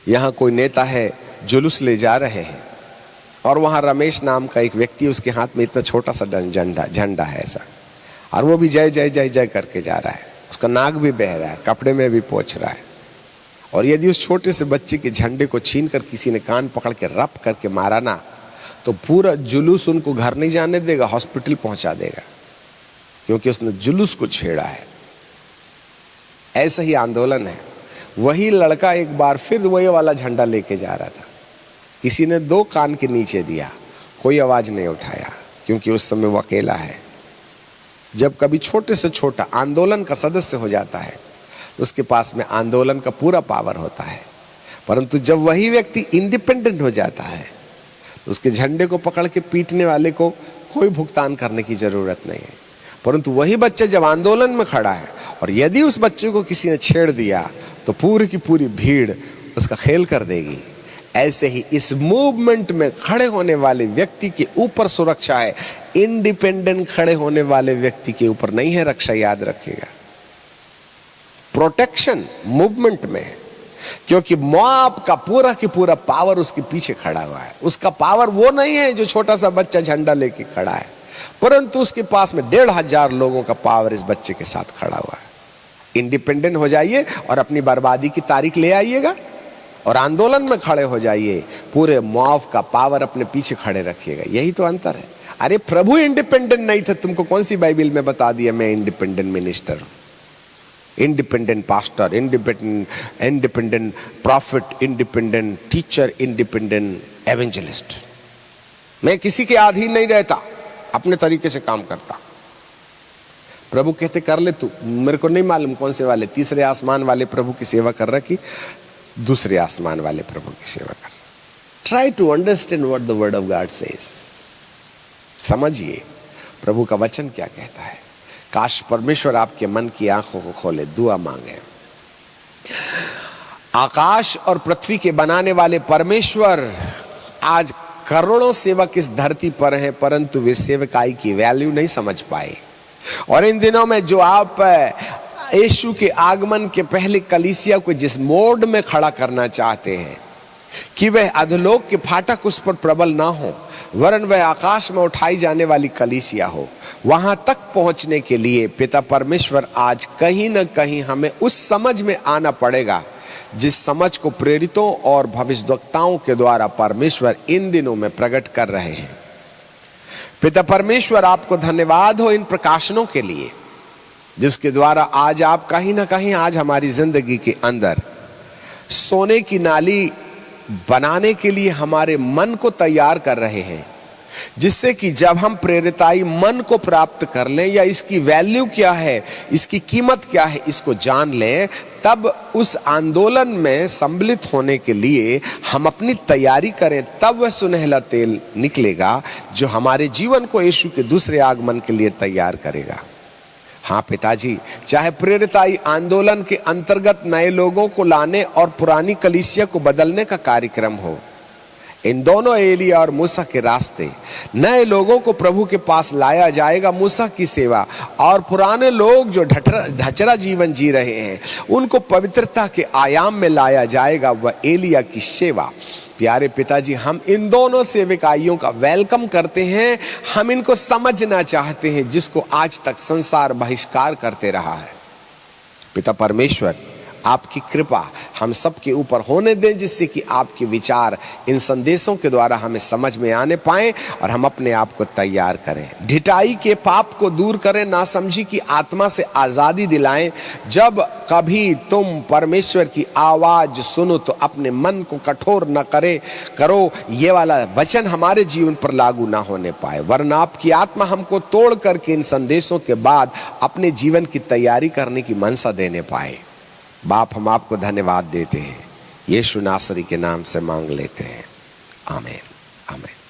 यहां कोई नेता है, जुलूस ले जा रहे हैं और वहां रमेश नाम का एक व्यक्ति, उसके हाथ में इतना छोटा सा झंडा है ऐसा, और वो भी जय जय जय जय करके जा रहा है। उसका नाक भी बह रहा है, कपड़े में भी पोंछ रहा है। और यदि उस छोटे से बच्चे के झंडे को छीन कर किसी ने कान पकड़ के रप करके मारा ना, तो पूरा जुलूस उनको घर नहीं जाने देगा, हॉस्पिटल पहुंचा देगा, क्योंकि उसने जुलूस को छेड़ा है। ऐसा ही आंदोलन है। वही लड़का एक बार फिर वही वाला झंडा लेके जा रहा था, किसी ने 2 कान के नीचे दिया, कोई आवाज नहीं उठाया, क्योंकि उस समय वो अकेला है। जब कभी छोटे से छोटा आंदोलन का सदस्य हो जाता है तो उसके पास में आंदोलन का पूरा पावर होता है, परंतु जब वही व्यक्ति इंडिपेंडेंट हो जाता है तो उसके झंडे को पकड़ के पीटने वाले को कोई भुगतान करने की जरूरत नहीं है। परंतु वही बच्चा जब आंदोलन में खड़ा है और यदि उस बच्चे को किसी ने छेड़ दिया तो पूरी की पूरी भीड़ उसका खेल कर देगी। ऐसे ही इस मूवमेंट में खड़े होने वाले व्यक्ति के ऊपर सुरक्षा है, इंडिपेंडेंट खड़े होने वाले व्यक्ति के ऊपर नहीं है रक्षा, याद रखिएगा। प्रोटेक्शन मूवमेंट में है, क्योंकि मॉब का पूरा की पूरा पावर उसके पीछे खड़ा हुआ है। उसका पावर वो नहीं है जो छोटा सा बच्चा झंडा लेके खड़ा है, परंतु उसके पास में 1,500 लोगों का पावर इस बच्चे के साथ खड़ा हुआ है। इंडिपेंडेंट हो जाइए और अपनी बर्बादी की तारीख ले आइएगा, और आंदोलन में खड़े हो जाइए, पूरे मॉब का पावर अपने पीछे खड़े रखिएगा। यही तो अंतर है। अरे प्रभु इंडिपेंडेंट नहीं थे, तुमको कौन सी बाइबल में बता दिया मैं इंडिपेंडेंट मिनिस्टर हूं, independent pastor, independent profit, independent teacher, independent evangelist. मैं किसी के अधीन नहीं रहता, अपने तरीके से काम करता। प्रभु कहते कर ले तू, मेरे को नहीं मालूम कौन से वाले, तीसरे आसमान वाले प्रभु की सेवा कर रहा कि दूसरे आसमान वाले प्रभु की सेवा कर। Try to understand what the word of God says. समझिए प्रभु का वचन क्या कहता है। काश परमेश्वर आपके मन की आंखों को खोले। दुआ मांगे। आकाश और पृथ्वी के बनाने वाले परमेश्वर, आज करोड़ों सेवक इस धरती पर हैं, परंतु वे सेवकाई की वैल्यू नहीं समझ पाए। और इन दिनों में जो आप यीशु के आगमन के पहले कलीसिया को जिस मोड में खड़ा करना चाहते हैं कि वह अधोलोक के फाटक उस पर प्रबल ना हो, वरन वह आकाश में उठाई जाने वाली कलीसिया हो, वहां तक पहुंचने के लिए पिता परमेश्वर आज कहीं ना कहीं हमें उस समझ में आना पड़ेगा जिस समझ को प्रेरितों और भविष्यद्वक्ताओं के द्वारा परमेश्वर इन दिनों में प्रकट कर रहे हैं। पिता परमेश्वर आपको धन्यवाद हो इन प्रकाशनों के लिए, जिसके द्वारा आज आप कहीं ना कहीं आज हमारी जिंदगी के अंदर सोने की नाली बनाने के लिए हमारे मन को तैयार कर रहे हैं, जिससे कि जब हम प्रेरिताई मन को प्राप्त कर लें या इसकी वैल्यू क्या है, इसकी कीमत क्या है, इसको जान लें, तब उस आंदोलन में सम्मिलित होने के लिए हम अपनी तैयारी करें। तब वह सुनहला तेल निकलेगा जो हमारे जीवन को यीशु के दूसरे आगमन के लिए तैयार करेगा। हाँ पिताजी, चाहे प्रेरिताई आंदोलन के अंतर्गत नए लोगों को लाने और पुरानी कलीसिया को बदलने का कार्यक्रम हो, इन दोनों एलिया और मूसा के रास्ते नए लोगों को प्रभु के पास लाया जाएगा, मूसा की सेवा, और पुराने लोग जो ढचरा जीवन जी रहे हैं उनको पवित्रता के आयाम में लाया जाएगा, वह एलिया की सेवा। प्यारे पिताजी, हम इन दोनों सेवकाइयों का वेलकम करते हैं। हम इनको समझना चाहते हैं जिसको आज तक संसार बहिष्कार करते रहा है। पिता परमेश्वर, आपकी कृपा हम सब के ऊपर होने दें, जिससे कि आपके विचार इन संदेशों के द्वारा हमें समझ में आने पाए और हम अपने आप को तैयार करें। ढिठाई के पाप को दूर करें, नासमझी की आत्मा से आजादी दिलाएं। जब कभी तुम परमेश्वर की आवाज सुनो तो अपने मन को कठोर न करो, ये वाला वचन हमारे जीवन पर लागू ना होने पाए, वरना आपकी आत्मा हमको तोड़ करके इन संदेशों के बाद अपने जीवन की तैयारी करने की मनसा देने पाए। बाप, हम आपको धन्यवाद देते हैं, यीशु नासरी के नाम से मांग लेते हैं, आमीन, आमीन।